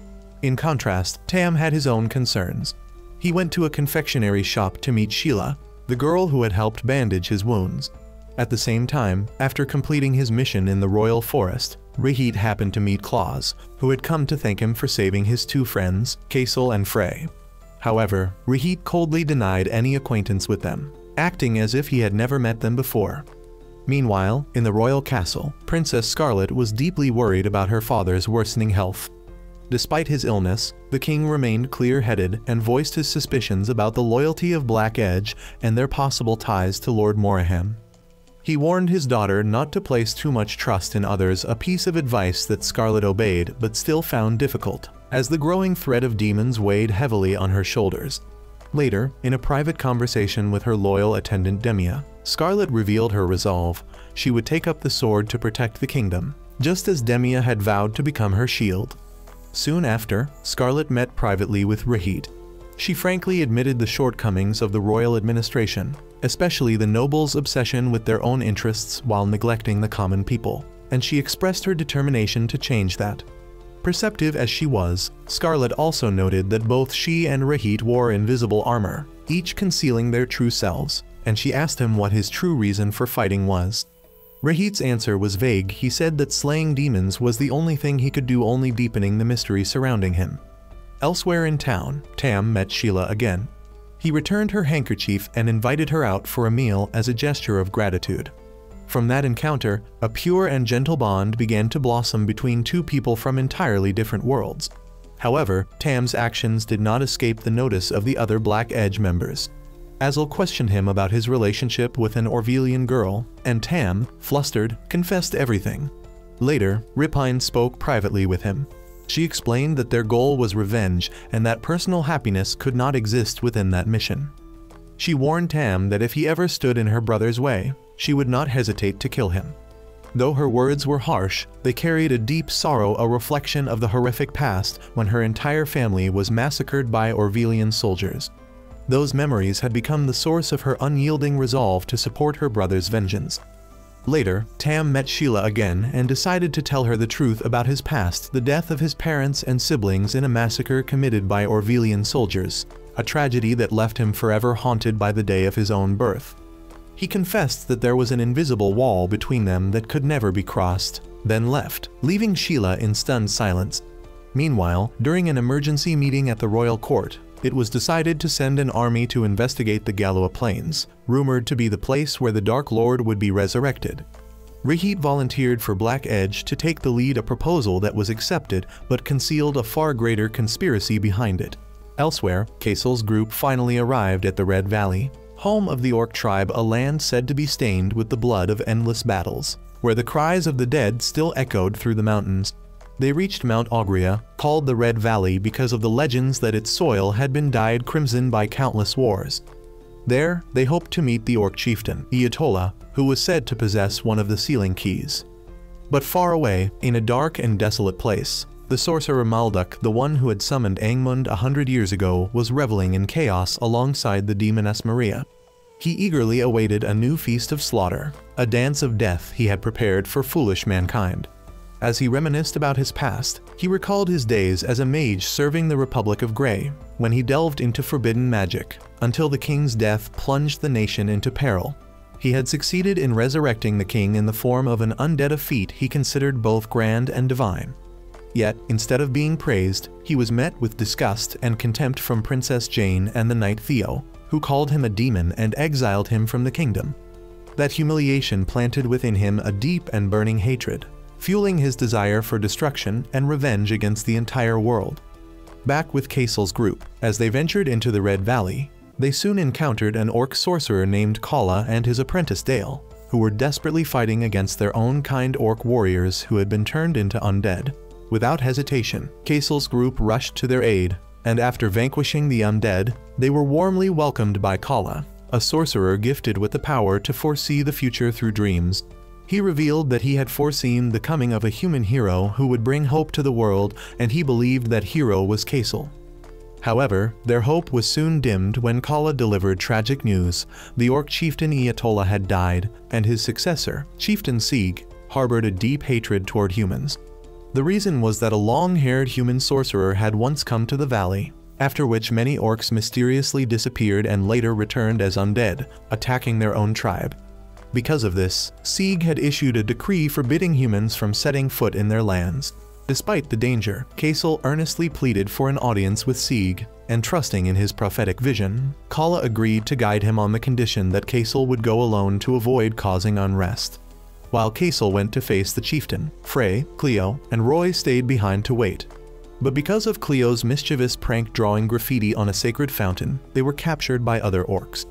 S1: In contrast, Tam had his own concerns. He went to a confectionery shop to meet Sheila, the girl who had helped bandage his wounds. At the same time, after completing his mission in the royal forest, Rahit happened to meet Claus, who had come to thank him for saving his two friends, Kassel and Frey. However, Rahit coldly denied any acquaintance with them, acting as if he had never met them before. Meanwhile, in the royal castle, Princess Scarlet was deeply worried about her father's worsening health. Despite his illness, the king remained clear-headed and voiced his suspicions about the loyalty of Black Edge and their possible ties to Lord Moraham. He warned his daughter not to place too much trust in others, a piece of advice that Scarlet obeyed but still found difficult, as the growing threat of demons weighed heavily on her shoulders. Later, in a private conversation with her loyal attendant Demia, Scarlet revealed her resolve. She would take up the sword to protect the kingdom, just as Demia had vowed to become her shield. Soon after, Scarlet met privately with Rahit. She frankly admitted the shortcomings of the royal administration, especially the nobles' obsession with their own interests while neglecting the common people, and she expressed her determination to change that. Perceptive as she was, Scarlet also noted that both she and Rahit wore invisible armor, each concealing their true selves, and she asked him what his true reason for fighting was. Rahit's answer was vague. He said that slaying demons was the only thing he could do, only deepening the mystery surrounding him. Elsewhere in town, Tam met Sheila again. He returned her handkerchief and invited her out for a meal as a gesture of gratitude. From that encounter, a pure and gentle bond began to blossom between two people from entirely different worlds. However, Tam's actions did not escape the notice of the other Black Edge members. Azel questioned him about his relationship with an Orvelian girl, and Tam, flustered, confessed everything. Later, Rapine spoke privately with him. She explained that their goal was revenge and that personal happiness could not exist within that mission. She warned Tam that if he ever stood in her brother's way, she would not hesitate to kill him. Though her words were harsh, they carried a deep sorrow, a reflection of the horrific past when her entire family was massacred by Orvelian soldiers. Those memories had become the source of her unyielding resolve to support her brother's vengeance. Later, Tam met Sheila again and decided to tell her the truth about his past, the death of his parents and siblings in a massacre committed by Orvelian soldiers, a tragedy that left him forever haunted by the day of his own birth. He confessed that there was an invisible wall between them that could never be crossed, then left, leaving Sheila in stunned silence. Meanwhile, during an emergency meeting at the royal court, It was decided to send an army to investigate the Galoa Plains, rumored to be the place where the Dark Lord would be resurrected. Rihit volunteered for Black Edge to take the lead, a proposal that was accepted but concealed a far greater conspiracy behind it. Elsewhere, Kaisel's group finally arrived at the Red Valley, home of the Orc tribe, a land said to be stained with the blood of endless battles, where the cries of the dead still echoed through the mountains. They reached Mount Augria, called the Red Valley because of the legends that its soil had been dyed crimson by countless wars. There, they hoped to meet the Orc chieftain, Ayatollah, who was said to possess one of the sealing keys. But far away, in a dark and desolate place, the sorcerer Malduk, the one who had summoned Angmund 100 years ago, was reveling in chaos alongside the demoness Maria. He eagerly awaited a new feast of slaughter, a dance of death he had prepared for foolish mankind. As he reminisced about his past, he recalled his days as a mage serving the Republic of Grey, when he delved into forbidden magic, until the king's death plunged the nation into peril. He had succeeded in resurrecting the king in the form of an undead, a feat he considered both grand and divine. Yet, instead of being praised, he was met with disgust and contempt from Princess Jane and the knight Theo, who called him a demon and exiled him from the kingdom. That humiliation planted within him a deep and burning hatred, fueling his desire for destruction and revenge against the entire world. Back with Kaisel's group, as they ventured into the Red Valley, they soon encountered an orc sorcerer named Kala and his apprentice Dale, who were desperately fighting against their own kind orc warriors who had been turned into undead. Without hesitation, Kaisel's group rushed to their aid, and after vanquishing the undead, they were warmly welcomed by Kala, a sorcerer gifted with the power to foresee the future through dreams. He revealed that he had foreseen the coming of a human hero who would bring hope to the world, and he believed that hero was Kaisel. However, their hope was soon dimmed when Kala delivered tragic news. The orc chieftain Ayatollah had died, and his successor, Chieftain Sieg, harbored a deep hatred toward humans. The reason was that a long-haired human sorcerer had once come to the valley, after which many orcs mysteriously disappeared and later returned as undead, attacking their own tribe. Because of this, Sieg had issued a decree forbidding humans from setting foot in their lands. Despite the danger, Kaisel earnestly pleaded for an audience with Sieg, and trusting in his prophetic vision, Kala agreed to guide him on the condition that Kaisel would go alone to avoid causing unrest. While Kaisel went to face the chieftain, Frey, Cleo, and Roy stayed behind to wait. But because of Cleo's mischievous prank drawing graffiti on a sacred fountain, they were captured by other orcs.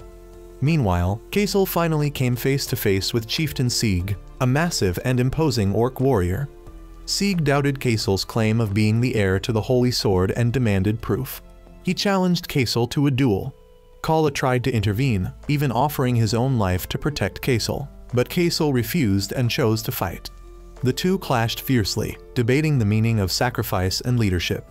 S1: Meanwhile, Kaisel finally came face to face with Chieftain Sieg, a massive and imposing orc warrior. Sieg doubted Kaisel's claim of being the heir to the Holy Sword and demanded proof. He challenged Kaisel to a duel. Kala tried to intervene, even offering his own life to protect Kaisel, but Kaisel refused and chose to fight. The two clashed fiercely, debating the meaning of sacrifice and leadership.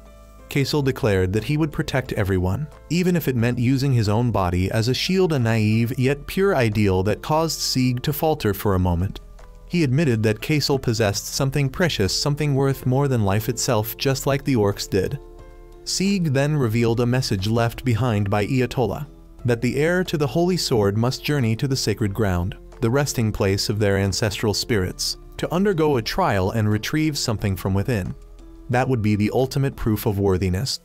S1: Kaisel declared that he would protect everyone, even if it meant using his own body as a shield, a naive yet pure ideal that caused Sieg to falter for a moment. He admitted that Kaisel possessed something precious, something worth more than life itself, just like the orcs did. Sieg then revealed a message left behind by Ayatollah, that the heir to the Holy Sword must journey to the sacred ground, the resting place of their ancestral spirits, to undergo a trial and retrieve something from within. That would be the ultimate proof of worthiness.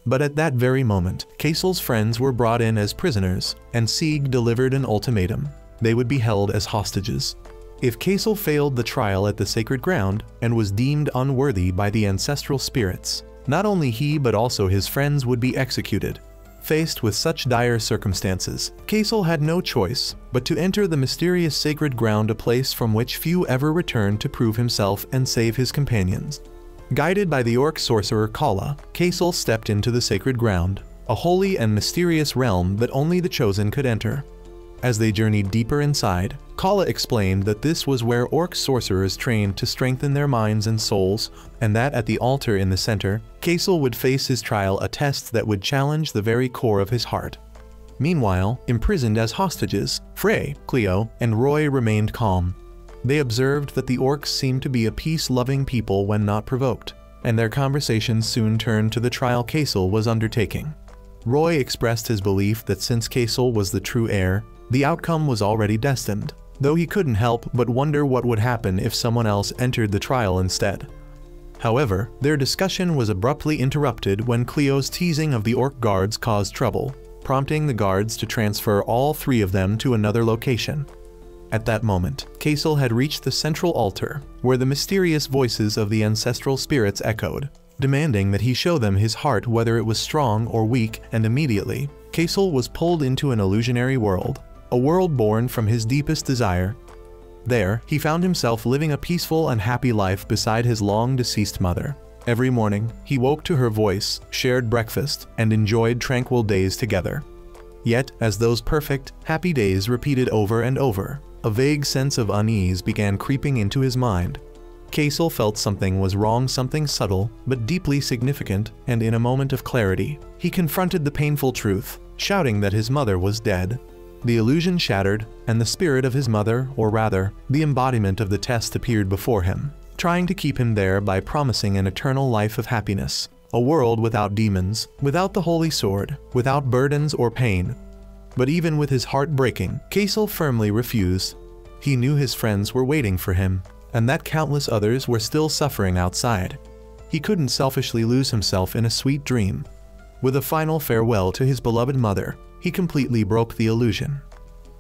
S1: But at that very moment, Kaisel's friends were brought in as prisoners, and Sieg delivered an ultimatum. They would be held as hostages. If Kaisel failed the trial at the sacred ground, and was deemed unworthy by the ancestral spirits, not only he but also his friends would be executed. Faced with such dire circumstances, Kaisel had no choice but to enter the mysterious sacred ground, a place from which few ever returned to prove himself and save his companions. Guided by the orc sorcerer Kala, Kaisel stepped into the sacred ground, a holy and mysterious realm that only the chosen could enter. As they journeyed deeper inside, Kala explained that this was where orc sorcerers trained to strengthen their minds and souls, and that at the altar in the center, Kaisel would face his trial, a test that would challenge the very core of his heart. Meanwhile, imprisoned as hostages, Frey, Cleo, and Roy remained calm. They observed that the orcs seemed to be a peace-loving people when not provoked, and their conversations soon turned to the trial Kaisel was undertaking. Roy expressed his belief that since Kaisel was the true heir, the outcome was already destined, though he couldn't help but wonder what would happen if someone else entered the trial instead. However, their discussion was abruptly interrupted when Cleo's teasing of the orc guards caused trouble, prompting the guards to transfer all three of them to another location. At that moment, Kaysel had reached the central altar, where the mysterious voices of the ancestral spirits echoed, demanding that he show them his heart whether it was strong or weak, and immediately, Kaysel was pulled into an illusionary world, a world born from his deepest desire. There, he found himself living a peaceful and happy life beside his long-deceased mother. Every morning, he woke to her voice, shared breakfast, and enjoyed tranquil days together. Yet, as those perfect, happy days repeated over and over, a vague sense of unease began creeping into his mind. Kaysel felt something was wrong, something subtle, but deeply significant, and in a moment of clarity, he confronted the painful truth, shouting that his mother was dead. The illusion shattered, and the spirit of his mother, or rather, the embodiment of the test, appeared before him, trying to keep him there by promising an eternal life of happiness, a world without demons, without the holy sword, without burdens or pain. But even with his heart breaking, Kaysel firmly refused. He knew his friends were waiting for him, and that countless others were still suffering outside. He couldn't selfishly lose himself in a sweet dream. With a final farewell to his beloved mother, he completely broke the illusion.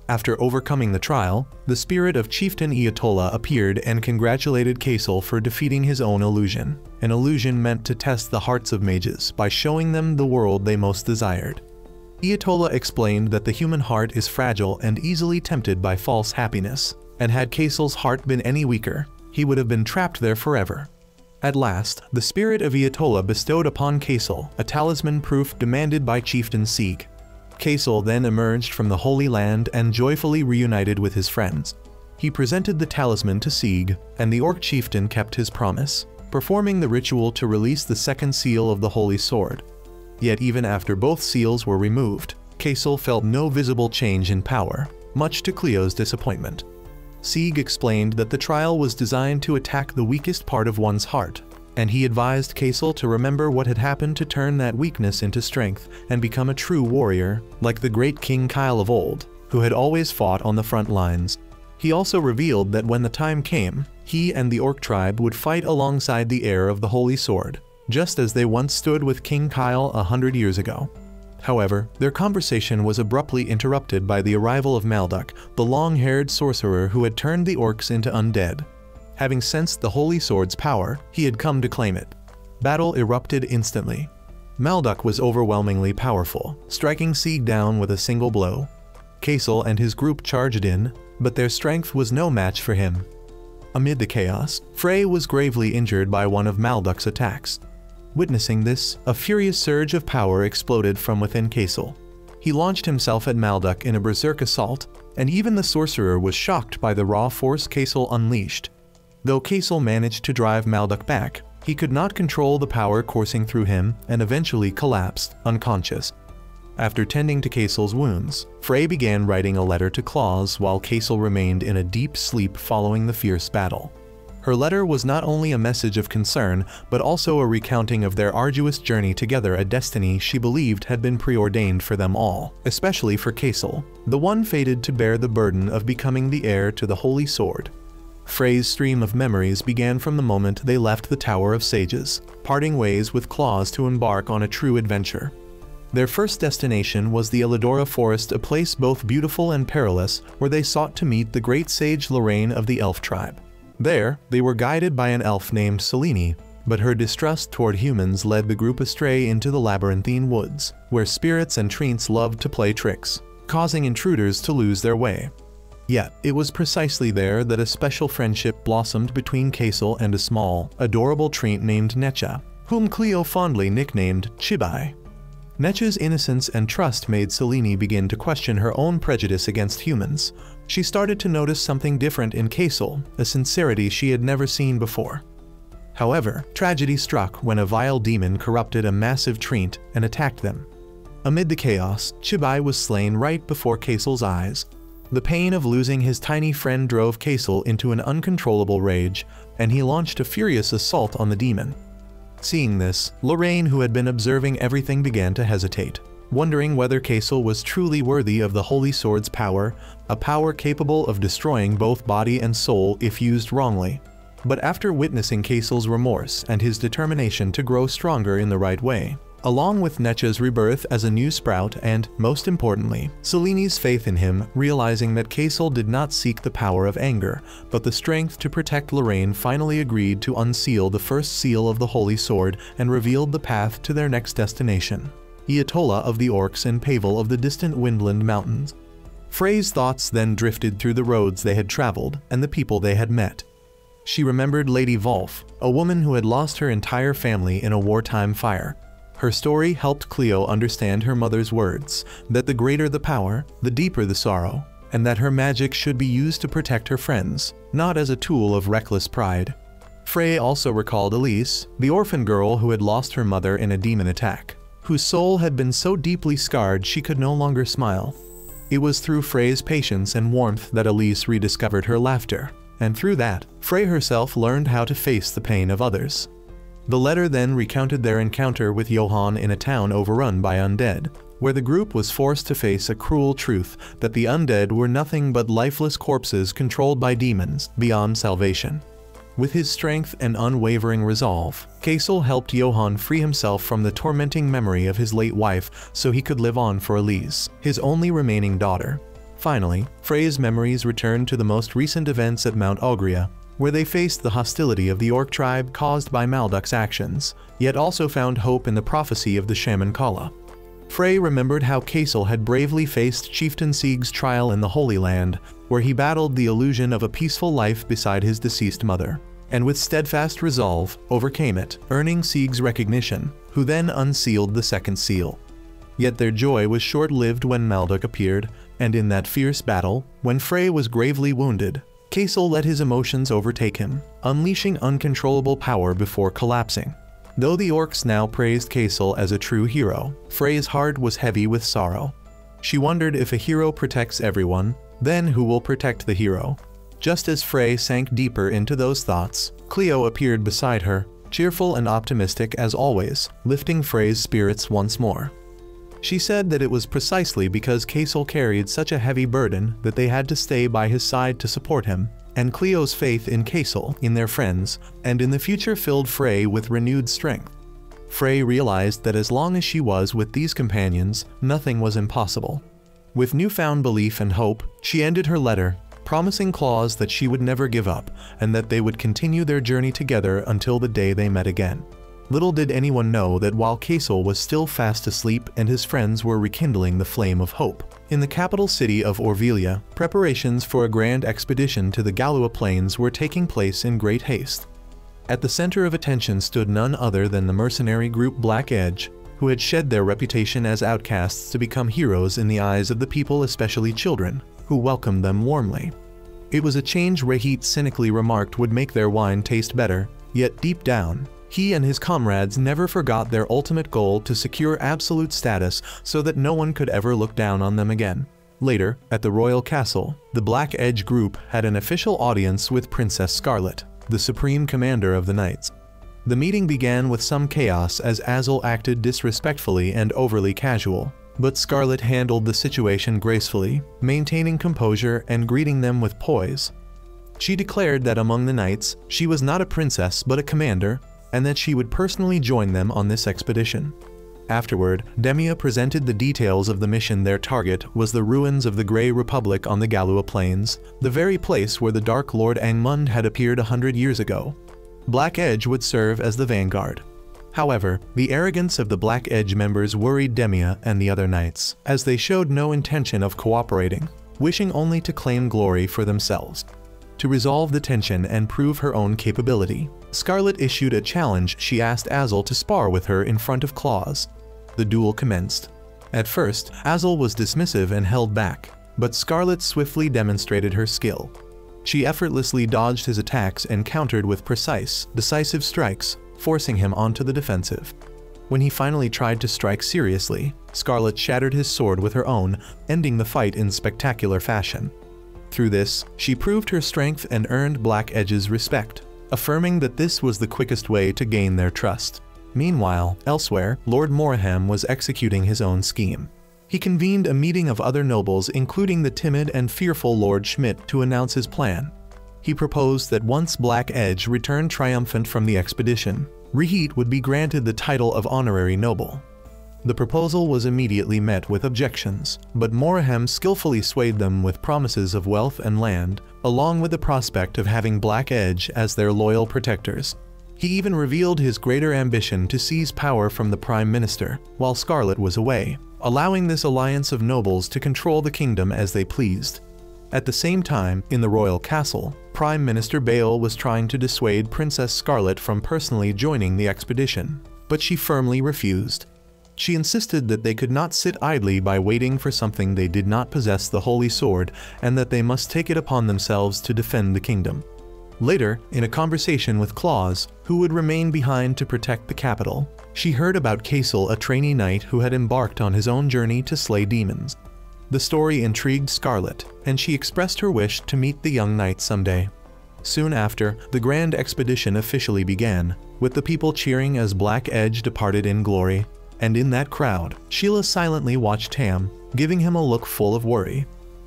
S1: After overcoming the trial, the spirit of Chieftain Ayatollah appeared and congratulated Kaysel for defeating his own illusion, an illusion meant to test the hearts of mages by showing them the world they most desired. Ayatollah explained that the human heart is fragile and easily tempted by false happiness, and had Kaysel's heart been any weaker, he would have been trapped there forever. At last, the spirit of Ayatollah bestowed upon Kaysel a talisman proof demanded by Chieftain Sieg. Kaysel then emerged from the Holy Land and joyfully reunited with his friends. He presented the talisman to Sieg, and the Orc chieftain kept his promise, performing the ritual to release the second seal of the Holy Sword. Yet even after both seals were removed, Kaysel felt no visible change in power, much to Cleo's disappointment. Sieg explained that the trial was designed to attack the weakest part of one's heart, and he advised Kaysel to remember what had happened to turn that weakness into strength and become a true warrior, like the great King Kyle of old, who had always fought on the front lines. He also revealed that when the time came, he and the Orc tribe would fight alongside the heir of the Holy Sword, just as they once stood with King Kyle 100 years ago. However, their conversation was abruptly interrupted by the arrival of Malduk, the long-haired sorcerer who had turned the orcs into undead. Having sensed the Holy Sword's power, he had come to claim it. Battle erupted instantly. Malduk was overwhelmingly powerful, striking Sieg down with a single blow. Kaysel and his group charged in, but their strength was no match for him. Amid the chaos, Frey was gravely injured by one of Malduk's attacks. Witnessing this, a furious surge of power exploded from within Kaysel. He launched himself at Malduk in a berserk assault, and even the sorcerer was shocked by the raw force Kaysel unleashed. Though Kaysel managed to drive Malduk back, he could not control the power coursing through him and eventually collapsed, unconscious. After tending to Kaysel's wounds, Frey began writing a letter to Claus while Kaysel remained in a deep sleep following the fierce battle. Her letter was not only a message of concern, but also a recounting of their arduous journey together, a destiny she believed had been preordained for them all, especially for Kaysel, the one fated to bear the burden of becoming the heir to the Holy Sword. Frey's stream of memories began from the moment they left the Tower of Sages, parting ways with Claus to embark on a true adventure. Their first destination was the Elidora Forest, a place both beautiful and perilous, where they sought to meet the great sage Lorraine of the elf tribe. There, they were guided by an elf named Selene, but her distrust toward humans led the group astray into the labyrinthine woods, where spirits and treants loved to play tricks, causing intruders to lose their way. Yet, it was precisely there that a special friendship blossomed between Kaysel and a small, adorable treant named Necha, whom Cleo fondly nicknamed Chibai. Necha's innocence and trust made Selene begin to question her own prejudice against humans. She started to notice something different in Kaysel, a sincerity she had never seen before. However, tragedy struck when a vile demon corrupted a massive treant and attacked them. Amid the chaos, Chibai was slain right before Kaysel's eyes. The pain of losing his tiny friend drove Kaysel into an uncontrollable rage, and he launched a furious assault on the demon. Seeing this, Lorraine, who had been observing everything, began to hesitate, wondering whether Kaysel was truly worthy of the Holy Sword's power, a power capable of destroying both body and soul if used wrongly. But after witnessing Kaisel's remorse and his determination to grow stronger in the right way, along with Necha's rebirth as a new sprout and, most importantly, Seleni's faith in him, realizing that Kaisel did not seek the power of anger, but the strength to protect Lorraine, finally agreed to unseal the first seal of the Holy Sword and revealed the path to their next destination, Eatola of the Orcs and Pavel of the distant Windland Mountains. Frey's thoughts then drifted through the roads they had traveled and the people they had met. She remembered Lady Volf, a woman who had lost her entire family in a wartime fire. Her story helped Cleo understand her mother's words, that the greater the power, the deeper the sorrow, and that her magic should be used to protect her friends, not as a tool of reckless pride. Frey also recalled Elise, the orphan girl who had lost her mother in a demon attack, whose soul had been so deeply scarred she could no longer smile. It was through Frey's patience and warmth that Elise rediscovered her laughter, and through that, Frey herself learned how to face the pain of others. The letter then recounted their encounter with Johann in a town overrun by undead, where the group was forced to face a cruel truth that the undead were nothing but lifeless corpses controlled by demons, beyond salvation. With his strength and unwavering resolve, Kaisel helped Johann free himself from the tormenting memory of his late wife so he could live on for Elise, his only remaining daughter. Finally, Frey's memories returned to the most recent events at Mount Ogria, where they faced the hostility of the Orc tribe caused by Malduk's actions, yet also found hope in the prophecy of the Shaman Kala. Frey remembered how Kaisel had bravely faced Chieftain Sieg's trial in the Holy Land, where he battled the illusion of a peaceful life beside his deceased mother, and with steadfast resolve, overcame it, earning Sieg's recognition, who then unsealed the second seal. Yet their joy was short-lived when Malduk appeared, and in that fierce battle, when Frey was gravely wounded, Kaisel let his emotions overtake him, unleashing uncontrollable power before collapsing. Though the orcs now praised Kaisel as a true hero, Frey's heart was heavy with sorrow. She wondered if a hero protects everyone, then who will protect the hero? Just as Frey sank deeper into those thoughts, Cleo appeared beside her, cheerful and optimistic as always, lifting Frey's spirits once more. She said that it was precisely because Kaisel carried such a heavy burden that they had to stay by his side to support him, and Cleo's faith in Kaisel, in their friends, and in the future filled Frey with renewed strength. Frey realized that as long as she was with these companions, nothing was impossible. With newfound belief and hope, she ended her letter, promising Claus that she would never give up, and that they would continue their journey together until the day they met again. Little did anyone know that while Kaisel was still fast asleep and his friends were rekindling the flame of hope, in the capital city of Orvelia, preparations for a grand expedition to the Galua Plains were taking place in great haste. At the center of attention stood none other than the mercenary group Black Edge, who had shed their reputation as outcasts to become heroes in the eyes of the people, especially children, who welcomed them warmly. It was a change Rahit cynically remarked would make their wine taste better, yet deep down, he and his comrades never forgot their ultimate goal to secure absolute status so that no one could ever look down on them again. Later, at the royal castle, the Black Edge group had an official audience with Princess Scarlet, the supreme commander of the knights. The meeting began with some chaos as Azel acted disrespectfully and overly casual, but Scarlet handled the situation gracefully, maintaining composure and greeting them with poise. She declared that among the knights, she was not a princess but a commander, and that she would personally join them on this expedition. Afterward, Demia presented the details of the mission. Their target was the ruins of the Grey Republic on the Galua Plains, the very place where the Dark Lord Angmund had appeared 100 years ago. Black Edge would serve as the vanguard. However, the arrogance of the Black Edge members worried Demia and the other knights, as they showed no intention of cooperating, wishing only to claim glory for themselves. To resolve the tension and prove her own capability, Scarlet issued a challenge. She asked Azel to spar with her in front of Claus. The duel commenced. At first, Azel was dismissive and held back, but Scarlet swiftly demonstrated her skill. She effortlessly dodged his attacks and countered with precise, decisive strikes, forcing him onto the defensive. When he finally tried to strike seriously, Scarlet shattered his sword with her own, ending the fight in spectacular fashion. Through this, she proved her strength and earned Black Edge's respect, affirming that this was the quickest way to gain their trust. Meanwhile, elsewhere, Lord Moraham was executing his own scheme. He convened a meeting of other nobles, including the timid and fearful Lord Schmidt, to announce his plan. He proposed that once Black Edge returned triumphant from the expedition, Rehit would be granted the title of honorary noble. The proposal was immediately met with objections, but Morahem skillfully swayed them with promises of wealth and land, along with the prospect of having Black Edge as their loyal protectors. He even revealed his greater ambition to seize power from the Prime Minister while Scarlet was away, allowing this alliance of nobles to control the kingdom as they pleased. At the same time, in the royal castle, Prime Minister Bale was trying to dissuade Princess Scarlet from personally joining the expedition, but she firmly refused. She insisted that they could not sit idly by waiting for something they did not possess, the Holy Sword, and that they must take it upon themselves to defend the kingdom. Later, in a conversation with Claus, who would remain behind to protect the capital, she heard about Kaisel, a trainee knight who had embarked on his own journey to slay demons. The story intrigued Scarlet, and she expressed her wish to meet the young knight someday. Soon after, the grand expedition officially began, with the people cheering as Black Edge departed in glory, and in that crowd, Sheila silently watched Tam, giving him a look full of worry.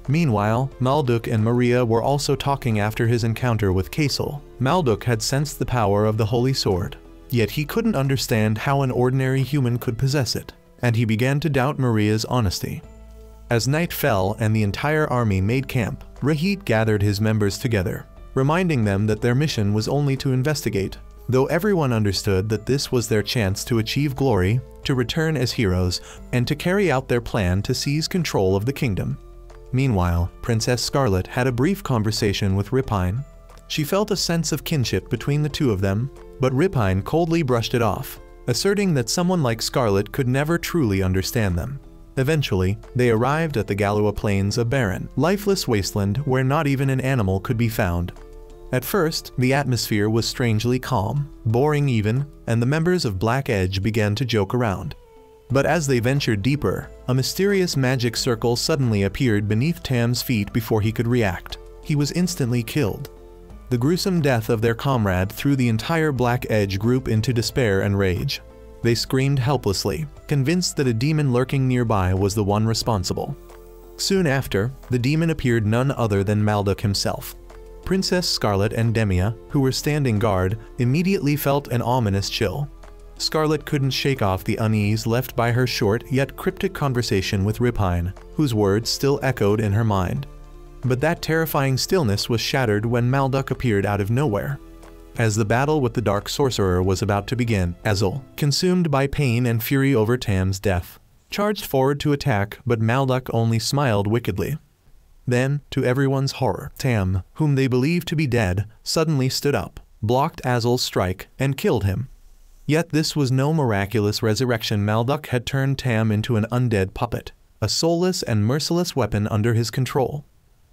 S1: Meanwhile, Malduk and Maria were also talking after his encounter with Kaisel. Malduk had sensed the power of the Holy Sword, yet he couldn't understand how an ordinary human could possess it, and he began to doubt Maria's honesty. As night fell and the entire army made camp, Rehit gathered his members together, reminding them that their mission was only to investigate, though everyone understood that this was their chance to achieve glory, to return as heroes, and to carry out their plan to seize control of the kingdom. Meanwhile, Princess Scarlet had a brief conversation with Ripine. She felt a sense of kinship between the two of them, but Ripine coldly brushed it off, asserting that someone like Scarlet could never truly understand them. Eventually, they arrived at the Galua Plains, a barren, lifeless wasteland where not even an animal could be found. At first, the atmosphere was strangely calm, boring even, and the members of Black Edge began to joke around. But as they ventured deeper, a mysterious magic circle suddenly appeared beneath Tam's feet before he could react. He was instantly killed. The gruesome death of their comrade threw the entire Black Edge group into despair and rage. They screamed helplessly, convinced that a demon lurking nearby was the one responsible. Soon after, the demon appeared none other than Malduk himself. Princess Scarlet and Demia, who were standing guard, immediately felt an ominous chill. Scarlet couldn't shake off the unease left by her short yet cryptic conversation with Ripine, whose words still echoed in her mind. But that terrifying stillness was shattered when Malduk appeared out of nowhere. As the battle with the Dark Sorcerer was about to begin, Azel, consumed by pain and fury over Tam's death, charged forward to attack, but Malduk only smiled wickedly. Then, to everyone's horror, Tam, whom they believed to be dead, suddenly stood up, blocked Azel's strike, and killed him. Yet this was no miraculous resurrection. Malduk had turned Tam into an undead puppet, a soulless and merciless weapon under his control.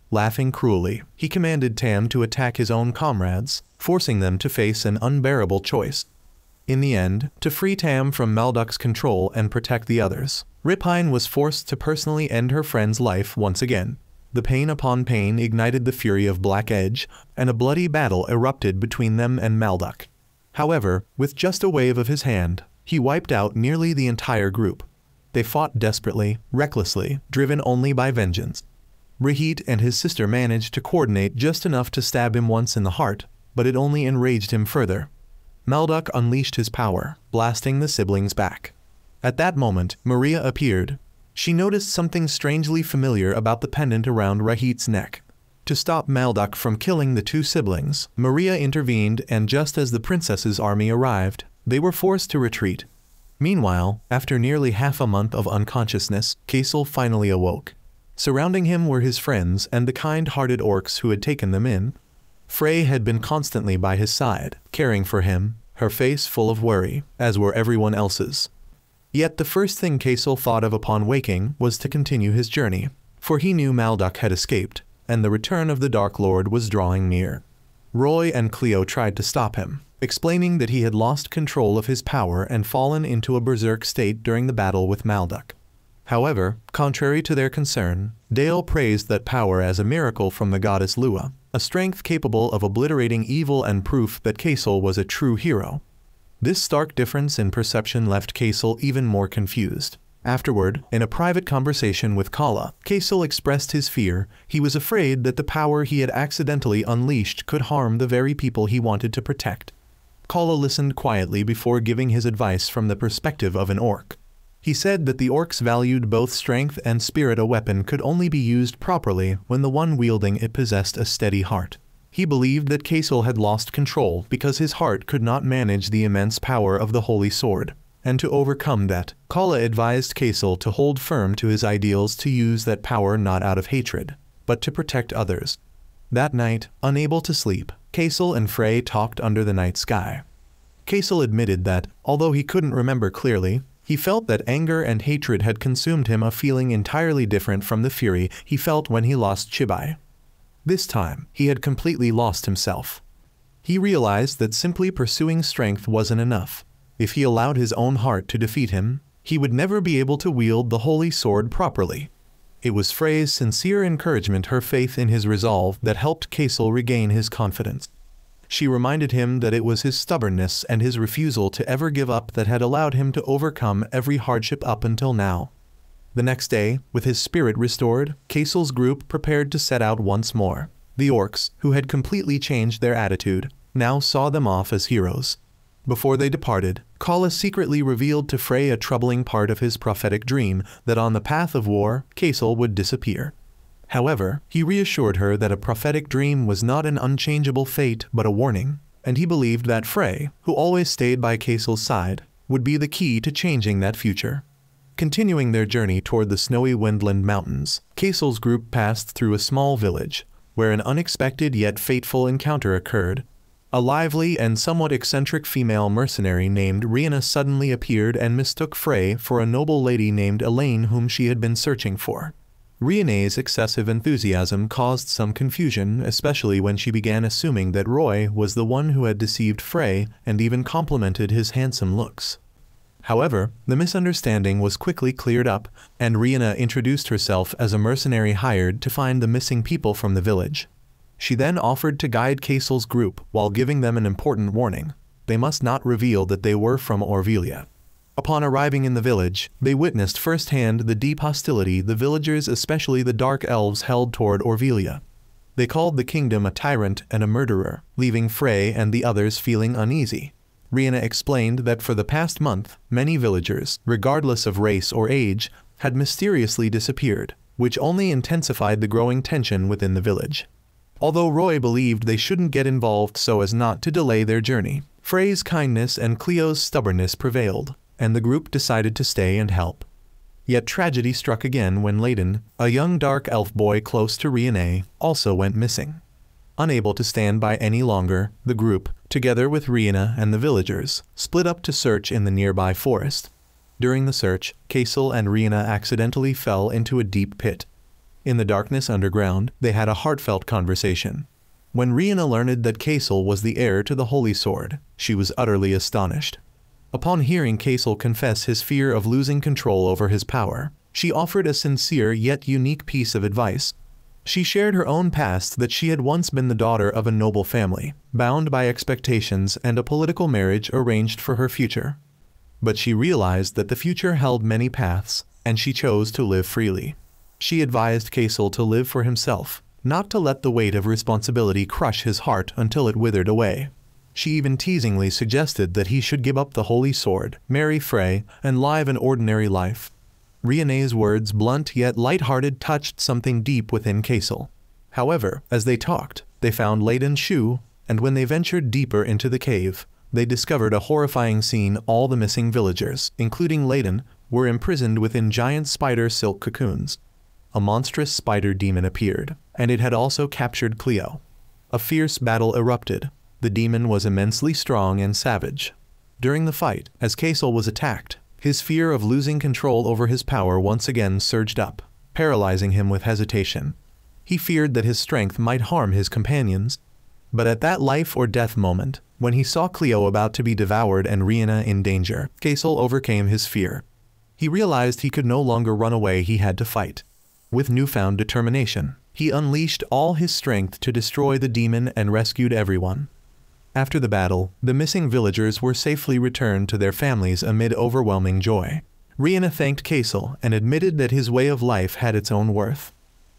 S1: Laughing cruelly, he commanded Tam to attack his own comrades, forcing them to face an unbearable choice. In the end, to free Tam from Malduk's control and protect the others, Ripine was forced to personally end her friend's life once again. The pain upon pain ignited the fury of Black Edge, and a bloody battle erupted between them and Malduk. However, with just a wave of his hand, he wiped out nearly the entire group. They fought desperately, recklessly, driven only by vengeance. Rehit and his sister managed to coordinate just enough to stab him once in the heart, but it only enraged him further. Malduk unleashed his power, blasting the siblings back. At that moment, Maria appeared. She noticed something strangely familiar about the pendant around Rehit's neck. To stop Malduk from killing the two siblings, Maria intervened, and just as the princess's army arrived, they were forced to retreat. Meanwhile, after nearly half a month of unconsciousness, Kaisel finally awoke. Surrounding him were his friends and the kind-hearted orcs who had taken them in. Frey had been constantly by his side, caring for him, her face full of worry, as were everyone else's. Yet the first thing Kaisel thought of upon waking was to continue his journey, for he knew Malduk had escaped, and the return of the Dark Lord was drawing near. Roy and Cleo tried to stop him, explaining that he had lost control of his power and fallen into a berserk state during the battle with Malduk. However, contrary to their concern, Dale praised that power as a miracle from the goddess Lua, a strength capable of obliterating evil and proof that Kaisel was a true hero. This stark difference in perception left Kaisel even more confused. Afterward, in a private conversation with Kala, Kasil expressed his fear. He was afraid that the power he had accidentally unleashed could harm the very people he wanted to protect. Kala listened quietly before giving his advice from the perspective of an orc. He said that the orcs valued both strength and spirit. A weapon could only be used properly when the one wielding it possessed a steady heart. He believed that Kasil had lost control because his heart could not manage the immense power of the holy sword. And to overcome that, Kala advised Kasil to hold firm to his ideals, to use that power not out of hatred, but to protect others. That night, unable to sleep, Kasil and Frey talked under the night sky. Kasil admitted that, although he couldn't remember clearly, he felt that anger and hatred had consumed him, a feeling entirely different from the fury he felt when he lost Chibai. This time, he had completely lost himself. He realized that simply pursuing strength wasn't enough. If he allowed his own heart to defeat him, he would never be able to wield the holy sword properly. It was Frey's sincere encouragement, her faith in his resolve, that helped Kasil regain his confidence. She reminded him that it was his stubbornness and his refusal to ever give up that had allowed him to overcome every hardship up until now. The next day, with his spirit restored, Kasil's group prepared to set out once more. The orcs, who had completely changed their attitude, now saw them off as heroes. Before they departed, Kala secretly revealed to Frey a troubling part of his prophetic dream, that on the path of war, Kasil would disappear. However, he reassured her that a prophetic dream was not an unchangeable fate but a warning, and he believed that Frey, who always stayed by Kasil's side, would be the key to changing that future. Continuing their journey toward the snowy Windland Mountains, Kasil's group passed through a small village, where an unexpected yet fateful encounter occurred. A lively and somewhat eccentric female mercenary named Rihanna suddenly appeared and mistook Frey for a noble lady named Elaine whom she had been searching for. Rihanna's excessive enthusiasm caused some confusion, especially when she began assuming that Roy was the one who had deceived Frey and even complimented his handsome looks. However, the misunderstanding was quickly cleared up, and Rihanna introduced herself as a mercenary hired to find the missing people from the village. She then offered to guide Kasil's group while giving them an important warning. They must not reveal that they were from Orvelia. Upon arriving in the village, they witnessed firsthand the deep hostility the villagers, especially the dark elves, held toward Orvelia. They called the kingdom a tyrant and a murderer, leaving Frey and the others feeling uneasy. Rihanna explained that for the past month, many villagers, regardless of race or age, had mysteriously disappeared, which only intensified the growing tension within the village. Although Roy believed they shouldn't get involved so as not to delay their journey, Frey's kindness and Cleo's stubbornness prevailed, and the group decided to stay and help. Yet tragedy struck again when Layden, a young dark elf boy close to Rihanna, also went missing. Unable to stand by any longer, the group, together with Rihanna and the villagers, split up to search in the nearby forest. During the search, Kasil and Rihanna accidentally fell into a deep pit. In the darkness underground, they had a heartfelt conversation. When Rihanna learned that Kasil was the heir to the Holy Sword, she was utterly astonished. Upon hearing Kasil confess his fear of losing control over his power, she offered a sincere yet unique piece of advice. She shared her own past, that she had once been the daughter of a noble family, bound by expectations and a political marriage arranged for her future. But she realized that the future held many paths, and she chose to live freely. She advised Kasil to live for himself, not to let the weight of responsibility crush his heart until it withered away. She even teasingly suggested that he should give up the holy sword, marry Frey, and live an ordinary life. Rihanna's words, blunt yet light-hearted, touched something deep within Kasil. However, as they talked, they found Layden's shoe, and when they ventured deeper into the cave, they discovered a horrifying scene. All the missing villagers, including Layden, were imprisoned within giant spider silk cocoons. A monstrous spider demon appeared, and it had also captured Cleo. A fierce battle erupted. The demon was immensely strong and savage. During the fight, as Kasil was attacked, his fear of losing control over his power once again surged up, paralyzing him with hesitation. He feared that his strength might harm his companions. But at that life-or-death moment, when he saw Cleo about to be devoured and Rihanna in danger, Kasil overcame his fear. He realized he could no longer run away, he had to fight. With newfound determination, he unleashed all his strength to destroy the demon and rescued everyone. After the battle, the missing villagers were safely returned to their families amid overwhelming joy. Rihanna thanked Kaisel and admitted that his way of life had its own worth.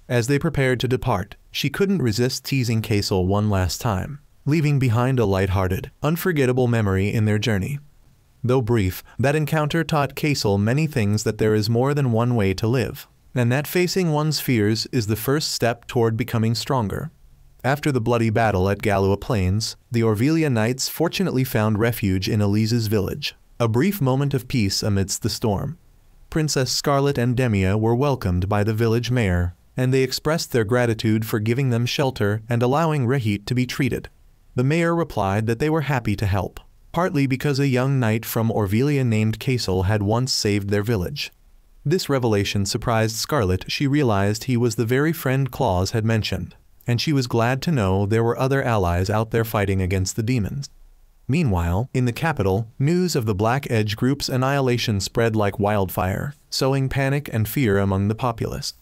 S1: As they prepared to depart, she couldn't resist teasing Kaisel one last time, leaving behind a light-hearted, unforgettable memory in their journey. Though brief, that encounter taught Kaisel many things: that there is more than one way to live, and that facing one's fears is the first step toward becoming stronger. After the bloody battle at Galua Plains, the Orvelia Knights fortunately found refuge in Elise's village, a brief moment of peace amidst the storm. Princess Scarlet and Demia were welcomed by the village mayor, and they expressed their gratitude for giving them shelter and allowing Rahit to be treated. The mayor replied that they were happy to help, partly because a young knight from Orvelia named Kaisel had once saved their village. This revelation surprised Scarlet. She realized he was the very friend Claus had mentioned, and she was glad to know there were other allies out there fighting against the demons. Meanwhile, in the capital, news of the Black Edge group's annihilation spread like wildfire, sowing panic and fear among the populace.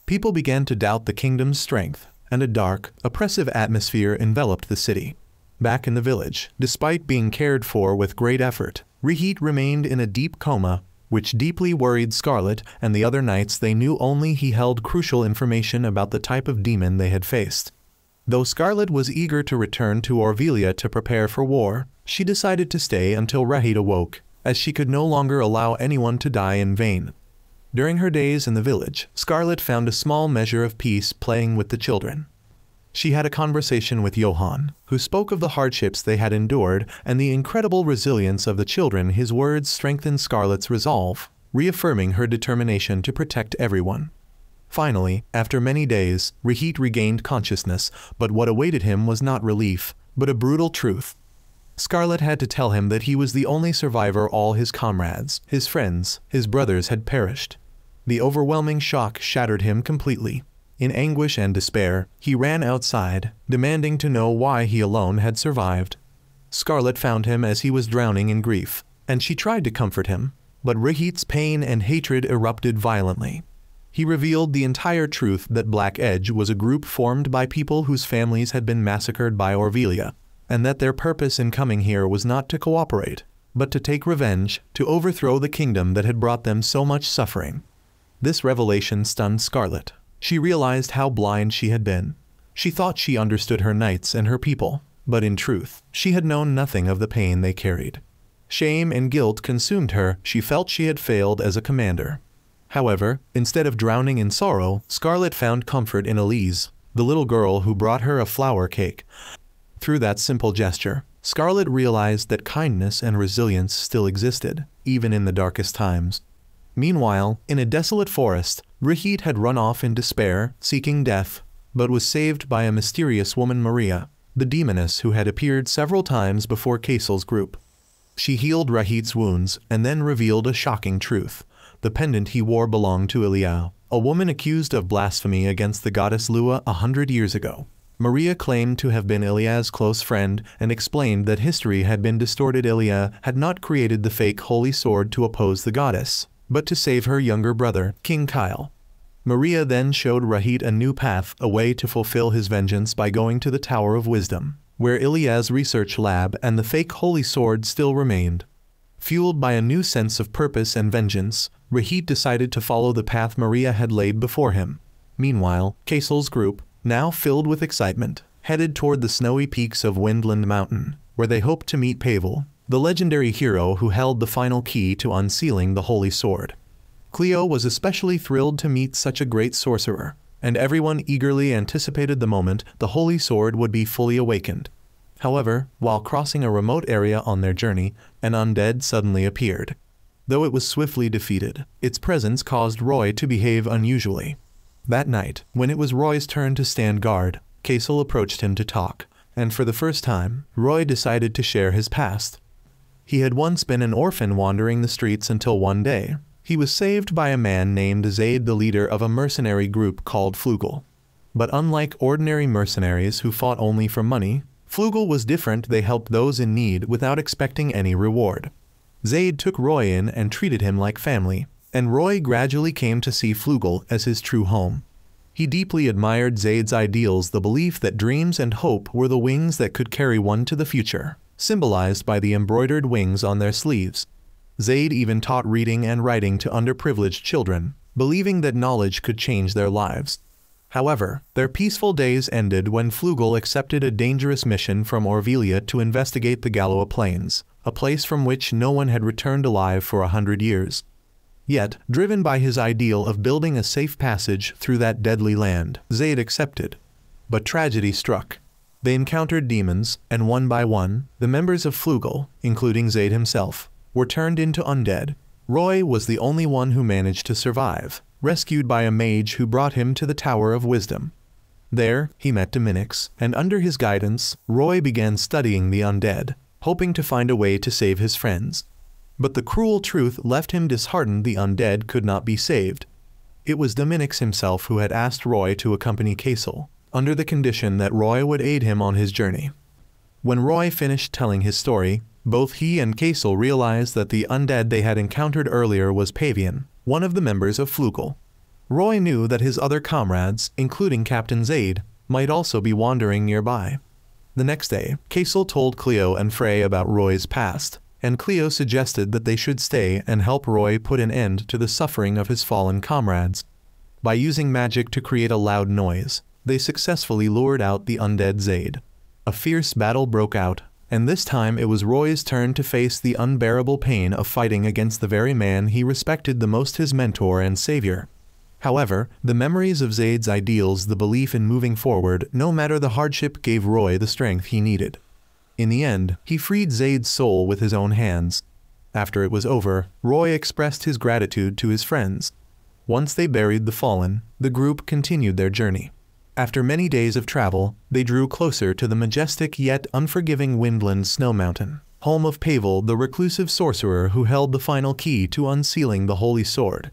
S1: People began to doubt the kingdom's strength, and a dark, oppressive atmosphere enveloped the city. Back in the village, despite being cared for with great effort, Rahit remained in a deep coma, which deeply worried Scarlet and the other knights. They knew only he held crucial information about the type of demon they had faced. Though Scarlet was eager to return to Orvelia to prepare for war, she decided to stay until Rahit awoke, as she could no longer allow anyone to die in vain. During her days in the village, Scarlet found a small measure of peace playing with the children. She had a conversation with Johann, who spoke of the hardships they had endured and the incredible resilience of the children. His words strengthened Scarlet's resolve, reaffirming her determination to protect everyone. Finally, after many days, Rahit regained consciousness, but what awaited him was not relief, but a brutal truth. Scarlet had to tell him that he was the only survivor. All his comrades, his friends, his brothers had perished. The overwhelming shock shattered him completely. In anguish and despair, he ran outside, demanding to know why he alone had survived. Scarlet found him as he was drowning in grief, and she tried to comfort him, but Rahit's pain and hatred erupted violently. He revealed the entire truth: that Black Edge was a group formed by people whose families had been massacred by Orvelia, and that their purpose in coming here was not to cooperate, but to take revenge, to overthrow the kingdom that had brought them so much suffering. This revelation stunned Scarlet. She realized how blind she had been. She thought she understood her knights and her people, but in truth, she had known nothing of the pain they carried. Shame and guilt consumed her. She felt she had failed as a commander. However, instead of drowning in sorrow, Scarlet found comfort in Elise, the little girl who brought her a flower cake. Through that simple gesture, Scarlet realized that kindness and resilience still existed, even in the darkest times. Meanwhile, in a desolate forest, Rahit had run off in despair, seeking death, but was saved by a mysterious woman, Maria, the demoness who had appeared several times before Kaisel's group. She healed Rahit's wounds and then revealed a shocking truth. The pendant he wore belonged to Eliao, a woman accused of blasphemy against the goddess Lua 100 years ago. Maria claimed to have been Elia's close friend and explained that history had been distorted. Elia had not created the fake holy sword to oppose the goddess, but to save her younger brother, King Kyle. Maria then showed Rahit a new path, a way to fulfill his vengeance by going to the Tower of Wisdom, where Elia's research lab and the fake holy sword still remained. Fueled by a new sense of purpose and vengeance, Rahit decided to follow the path Maria had laid before him. Meanwhile, Kaisel's group, now filled with excitement, headed toward the snowy peaks of Windland Mountain, where they hoped to meet Pavel, the legendary hero who held the final key to unsealing the holy sword. Cleo was especially thrilled to meet such a great sorcerer, and everyone eagerly anticipated the moment the holy sword would be fully awakened. However, while crossing a remote area on their journey, an undead suddenly appeared. Though it was swiftly defeated, its presence caused Roy to behave unusually. That night, when it was Roy's turn to stand guard, Kaisel approached him to talk, and for the first time, Roy decided to share his past. He had once been an orphan wandering the streets until one day, he was saved by a man named Zaid, the leader of a mercenary group called Flugel. But unlike ordinary mercenaries who fought only for money, Flugel was different. They helped those in need without expecting any reward. Zaid took Roy in and treated him like family, and Roy gradually came to see Flugel as his true home. He deeply admired Zaid's ideals, the belief that dreams and hope were the wings that could carry one to the future, symbolized by the embroidered wings on their sleeves. Zaid even taught reading and writing to underprivileged children, believing that knowledge could change their lives. However, their peaceful days ended when Flugel accepted a dangerous mission from Orvelia to investigate the Galoa Plains, a place from which no one had returned alive for 100 years. Yet, driven by his ideal of building a safe passage through that deadly land, Zaid accepted. But tragedy struck. They encountered demons, and one by one, the members of Flugel, including Zaid himself, were turned into undead. Roy was the only one who managed to survive, rescued by a mage who brought him to the Tower of Wisdom. There, he met Dominix, and under his guidance, Roy began studying the undead, hoping to find a way to save his friends. But the cruel truth left him disheartened. The undead could not be saved. It was Dominix himself who had asked Roy to accompany Kaisel, under the condition that Roy would aid him on his journey. When Roy finished telling his story, both he and Kaisel realized that the undead they had encountered earlier was Pavian, one of the members of Flugel. Roy knew that his other comrades, including Captain Zaid, might also be wandering nearby. The next day, Kaisel told Cleo and Frey about Roy's past, and Cleo suggested that they should stay and help Roy put an end to the suffering of his fallen comrades. By using magic to create a loud noise, they successfully lured out the undead Zaid. A fierce battle broke out, and this time it was Roy's turn to face the unbearable pain of fighting against the very man he respected the most, his mentor and savior. However, the memories of Zaid's ideals, the belief in moving forward no matter the hardship, gave Roy the strength he needed. In the end, he freed Zaid's soul with his own hands. After it was over, Roy expressed his gratitude to his friends. Once they buried the fallen, the group continued their journey. After many days of travel, they drew closer to the majestic yet unforgiving Windland Snow Mountain, home of Pavel, the reclusive sorcerer who held the final key to unsealing the Holy Sword.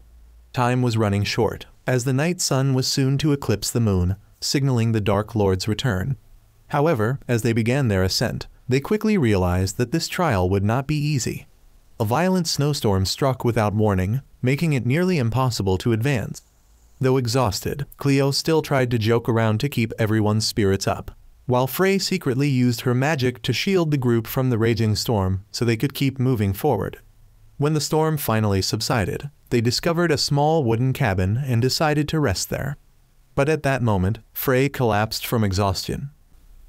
S1: Time was running short, as the night sun was soon to eclipse the moon, signaling the Dark Lord's return. However, as they began their ascent, they quickly realized that this trial would not be easy. A violent snowstorm struck without warning, making it nearly impossible to advance. Though exhausted, Cleo still tried to joke around to keep everyone's spirits up, while Frey secretly used her magic to shield the group from the raging storm so they could keep moving forward. When the storm finally subsided, they discovered a small wooden cabin and decided to rest there. But at that moment, Frey collapsed from exhaustion.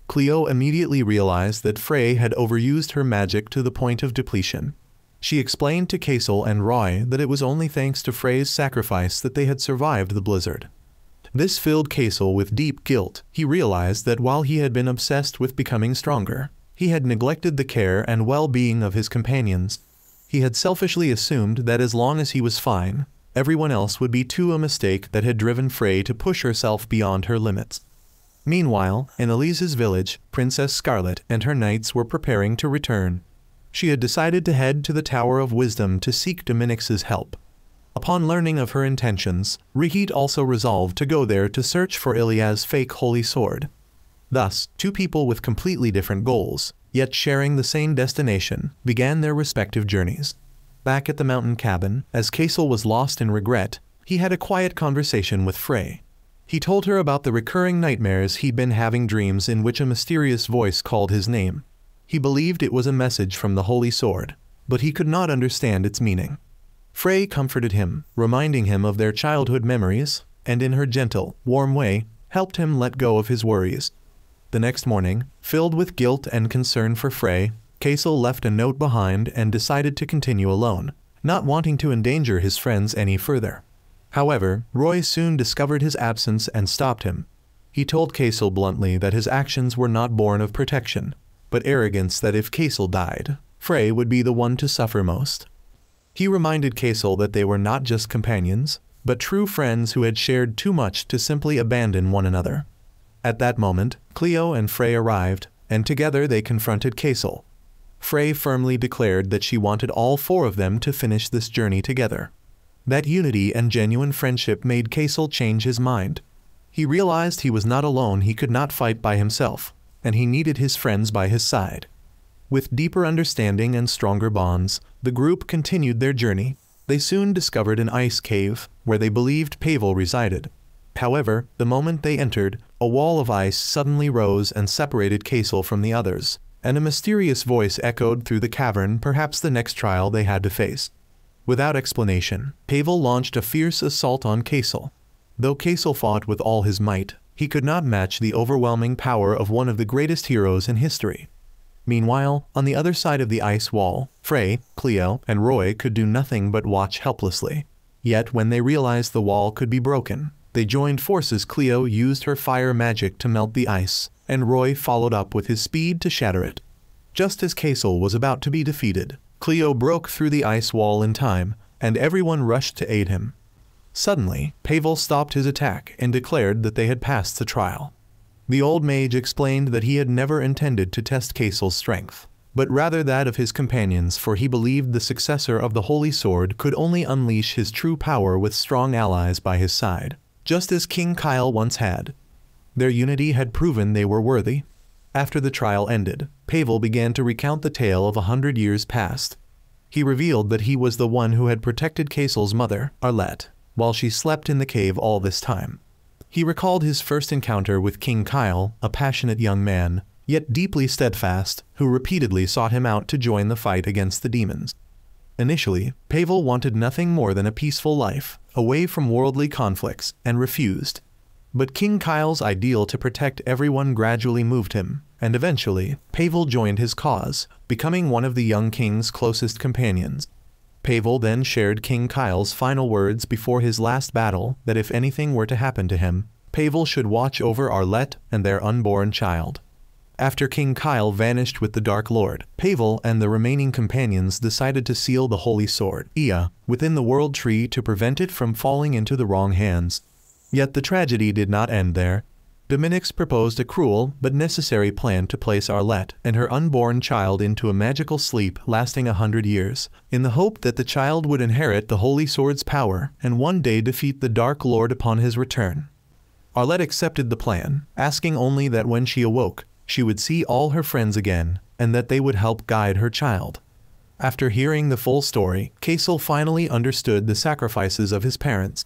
S1: Cleo immediately realized that Frey had overused her magic to the point of depletion. She explained to Kaisel and Roy that it was only thanks to Frey's sacrifice that they had survived the blizzard. This filled Kaisel with deep guilt. He realized that while he had been obsessed with becoming stronger, he had neglected the care and well-being of his companions. He had selfishly assumed that as long as he was fine, everyone else would be too, a mistake that had driven Frey to push herself beyond her limits. Meanwhile, in Elise's village, Princess Scarlet and her knights were preparing to return. She had decided to head to the Tower of Wisdom to seek Dominix's help. Upon learning of her intentions, Rihit also resolved to go there to search for Ilia's fake holy sword. Thus, two people with completely different goals, yet sharing the same destination, began their respective journeys. Back at the mountain cabin, as Kaisel was lost in regret, he had a quiet conversation with Frey. He told her about the recurring nightmares he'd been having, dreams in which a mysterious voice called his name. He believed it was a message from the Holy Sword, but he could not understand its meaning. Frey comforted him, reminding him of their childhood memories, and in her gentle, warm way, helped him let go of his worries. The next morning, filled with guilt and concern for Frey, Kaisel left a note behind and decided to continue alone, not wanting to endanger his friends any further. However, Roy soon discovered his absence and stopped him. He told Kaisel bluntly that his actions were not born of protection, but arrogance, that if Kaisel died, Frey would be the one to suffer most. He reminded Kaisel that they were not just companions, but true friends who had shared too much to simply abandon one another. At that moment, Cleo and Frey arrived, and together they confronted Kaisel. Frey firmly declared that she wanted all four of them to finish this journey together. That unity and genuine friendship made Kaisel change his mind. He realized he was not alone, he could not fight by himself, and he needed his friends by his side. With deeper understanding and stronger bonds, the group continued their journey. They soon discovered an ice cave, where they believed Pavel resided. However, the moment they entered, a wall of ice suddenly rose and separated Kaisel from the others, and a mysterious voice echoed through the cavern, perhaps the next trial they had to face. Without explanation, Pavel launched a fierce assault on Kassel. Though Kassel fought with all his might, he could not match the overwhelming power of one of the greatest heroes in history. Meanwhile, on the other side of the ice wall, Frey, Cleo, and Roy could do nothing but watch helplessly. Yet when they realized the wall could be broken, they joined forces. Cleo used her fire magic to melt the ice, and Roy followed up with his speed to shatter it. Just as Kassel was about to be defeated, Cleo broke through the ice wall in time, and everyone rushed to aid him. Suddenly, Pavel stopped his attack and declared that they had passed the trial. The old mage explained that he had never intended to test Kassel's strength, but rather that of his companions, for he believed the successor of the Holy Sword could only unleash his true power with strong allies by his side, just as King Kyle once had. Their unity had proven they were worthy. After the trial ended, Pavel began to recount the tale of 100 years past. He revealed that he was the one who had protected Kassel's mother, Arlette, while she slept in the cave all this time. He recalled his first encounter with King Kyle, a passionate young man, yet deeply steadfast, who repeatedly sought him out to join the fight against the demons. Initially, Pavel wanted nothing more than a peaceful life, away from worldly conflicts, and refused. But King Kyle's ideal to protect everyone gradually moved him, and eventually, Pavel joined his cause, becoming one of the young king's closest companions. Pavel then shared King Kyle's final words before his last battle, that if anything were to happen to him, Pavel should watch over Arlette and their unborn child. After King Kyle vanished with the Dark Lord, Pavel and the remaining companions decided to seal the Holy Sword, Ea, within the World Tree to prevent it from falling into the wrong hands. Yet the tragedy did not end there. Dominix proposed a cruel but necessary plan to place Arlette and her unborn child into a magical sleep lasting 100 years, in the hope that the child would inherit the Holy Sword's power and one day defeat the Dark Lord upon his return. Arlette accepted the plan, asking only that when she awoke, she would see all her friends again, and that they would help guide her child. After hearing the full story, Kassel finally understood the sacrifices of his parents.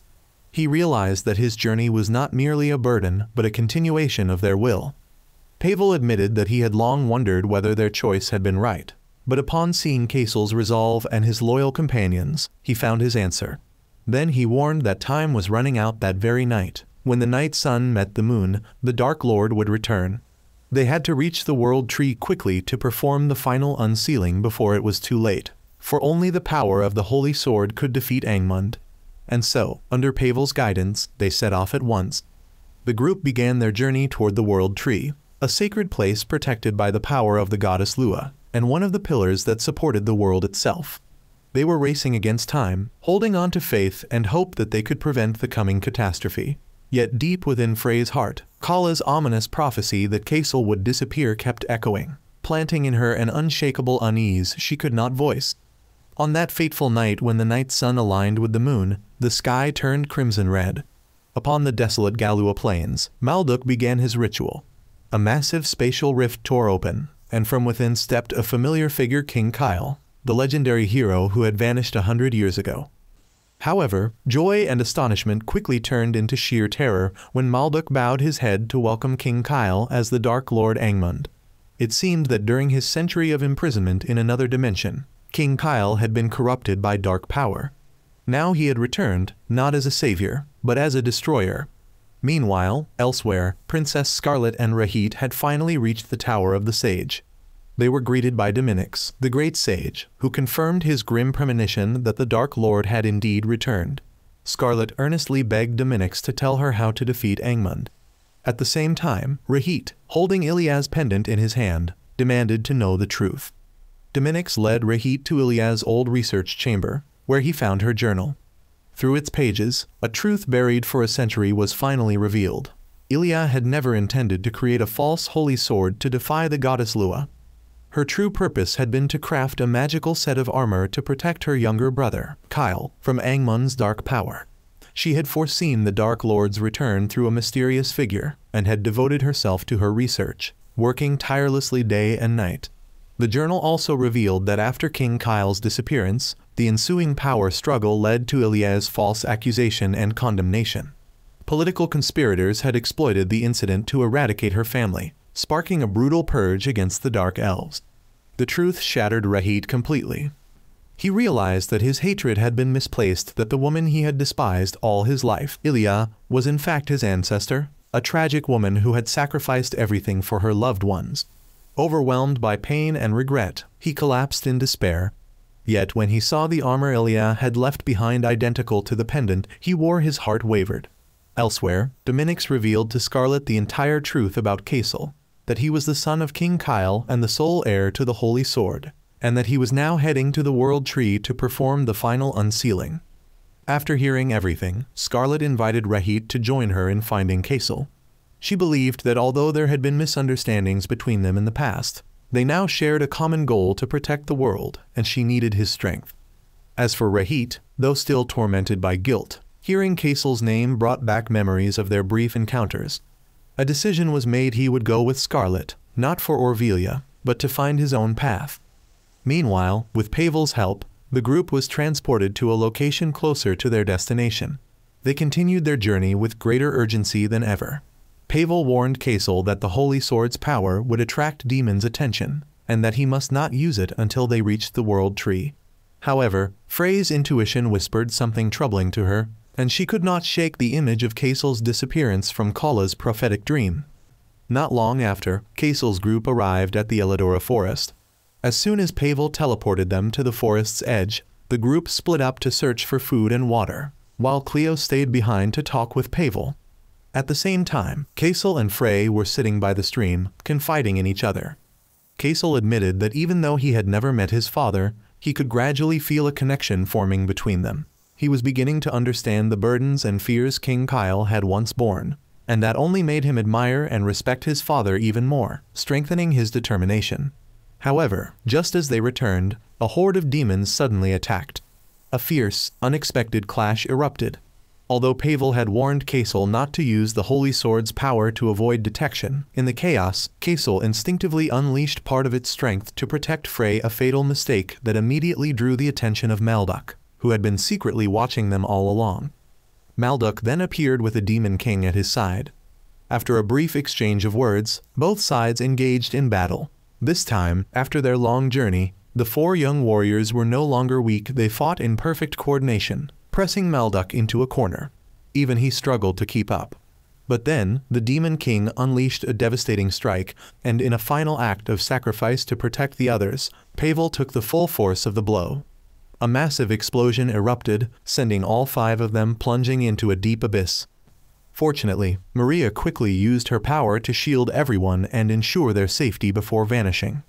S1: He realized that his journey was not merely a burden but a continuation of their will. Pavel admitted that he had long wondered whether their choice had been right, but upon seeing Kassel's resolve and his loyal companions, he found his answer. Then he warned that time was running out that very night. When the night sun met the moon, the Dark Lord would return. They had to reach the World Tree quickly to perform the final unsealing before it was too late, for only the power of the Holy Sword could defeat Angmund. And so, under Pavel's guidance, they set off at once. The group began their journey toward the World Tree, a sacred place protected by the power of the goddess Lua, and one of the pillars that supported the world itself. They were racing against time, holding on to faith and hope that they could prevent the coming catastrophe. Yet deep within Frey's heart, Kala's ominous prophecy that Kassel would disappear kept echoing, planting in her an unshakable unease she could not voice. On that fateful night when the night sun aligned with the moon, the sky turned crimson red. Upon the desolate Galua plains, Malduk began his ritual. A massive spatial rift tore open, and from within stepped a familiar figure, King Kyle, the legendary hero who had vanished 100 years ago. However, joy and astonishment quickly turned into sheer terror when Malduk bowed his head to welcome King Kyle as the Dark Lord Angmund. It seemed that during his century of imprisonment in another dimension, King Kyle had been corrupted by dark power. Now he had returned, not as a savior, but as a destroyer. Meanwhile, elsewhere, Princess Scarlet and Rahit had finally reached the Tower of the Sage. They were greeted by Dominix, the great sage, who confirmed his grim premonition that the Dark Lord had indeed returned. Scarlet earnestly begged Dominix to tell her how to defeat Angmund. At the same time, Rahit, holding Ilia's pendant in his hand, demanded to know the truth. Dominix led Rahit to Ilia's old research chamber, where he found her journal. Through its pages, a truth buried for a century was finally revealed. Ilia had never intended to create a false holy sword to defy the goddess Lua. Her true purpose had been to craft a magical set of armor to protect her younger brother, Kyle, from Angmund's dark power. She had foreseen the Dark Lord's return through a mysterious figure, and had devoted herself to her research, working tirelessly day and night. The journal also revealed that after King Kyle's disappearance, the ensuing power struggle led to Ilia's false accusation and condemnation. Political conspirators had exploited the incident to eradicate her family, sparking a brutal purge against the Dark Elves. The truth shattered Rahit completely. He realized that his hatred had been misplaced, that the woman he had despised all his life, Ilya, was in fact his ancestor, a tragic woman who had sacrificed everything for her loved ones. Overwhelmed by pain and regret, he collapsed in despair. Yet when he saw the armor Ilya had left behind identical to the pendant he wore, his heart wavered. Elsewhere, Dominic's revealed to Scarlet the entire truth about Kaisel, that he was the son of King Kyle and the sole heir to the Holy Sword, and that he was now heading to the World Tree to perform the final unsealing. After hearing everything, Scarlet invited Rahit to join her in finding Kaisel. She believed that although there had been misunderstandings between them in the past, they now shared a common goal to protect the world, and she needed his strength. As for Rahit, though still tormented by guilt, hearing Kaisel's name brought back memories of their brief encounters. A decision was made: he would go with Scarlet, not for Orvelia, but to find his own path. Meanwhile, with Pavel's help, the group was transported to a location closer to their destination. They continued their journey with greater urgency than ever. Pavel warned Kaisel that the Holy Sword's power would attract demons' attention, and that he must not use it until they reached the World Tree. However, Frey's intuition whispered something troubling to her, and she could not shake the image of Kaisel's disappearance from Kala's prophetic dream. Not long after, Kaisel's group arrived at the Elidora forest. As soon as Pavel teleported them to the forest's edge, the group split up to search for food and water, while Cleo stayed behind to talk with Pavel. At the same time, Kaisel and Frey were sitting by the stream, confiding in each other. Kaisel admitted that even though he had never met his father, he could gradually feel a connection forming between them. He was beginning to understand the burdens and fears King Kyle had once borne, and that only made him admire and respect his father even more, strengthening his determination. However, just as they returned, a horde of demons suddenly attacked. A fierce, unexpected clash erupted. Although Pavel had warned Kaisel not to use the Holy Sword's power to avoid detection, in the chaos, Kaisel instinctively unleashed part of its strength to protect Frey, a fatal mistake that immediately drew the attention of Malduk, who had been secretly watching them all along. Malduk then appeared with a Demon King at his side. After a brief exchange of words, both sides engaged in battle. This time, after their long journey, the four young warriors were no longer weak. They fought in perfect coordination, pressing Malduk into a corner. Even he struggled to keep up. But then, the Demon King unleashed a devastating strike, and in a final act of sacrifice to protect the others, Pavel took the full force of the blow. A massive explosion erupted, sending all five of them plunging into a deep abyss. Fortunately, Maria quickly used her power to shield everyone and ensure their safety before vanishing.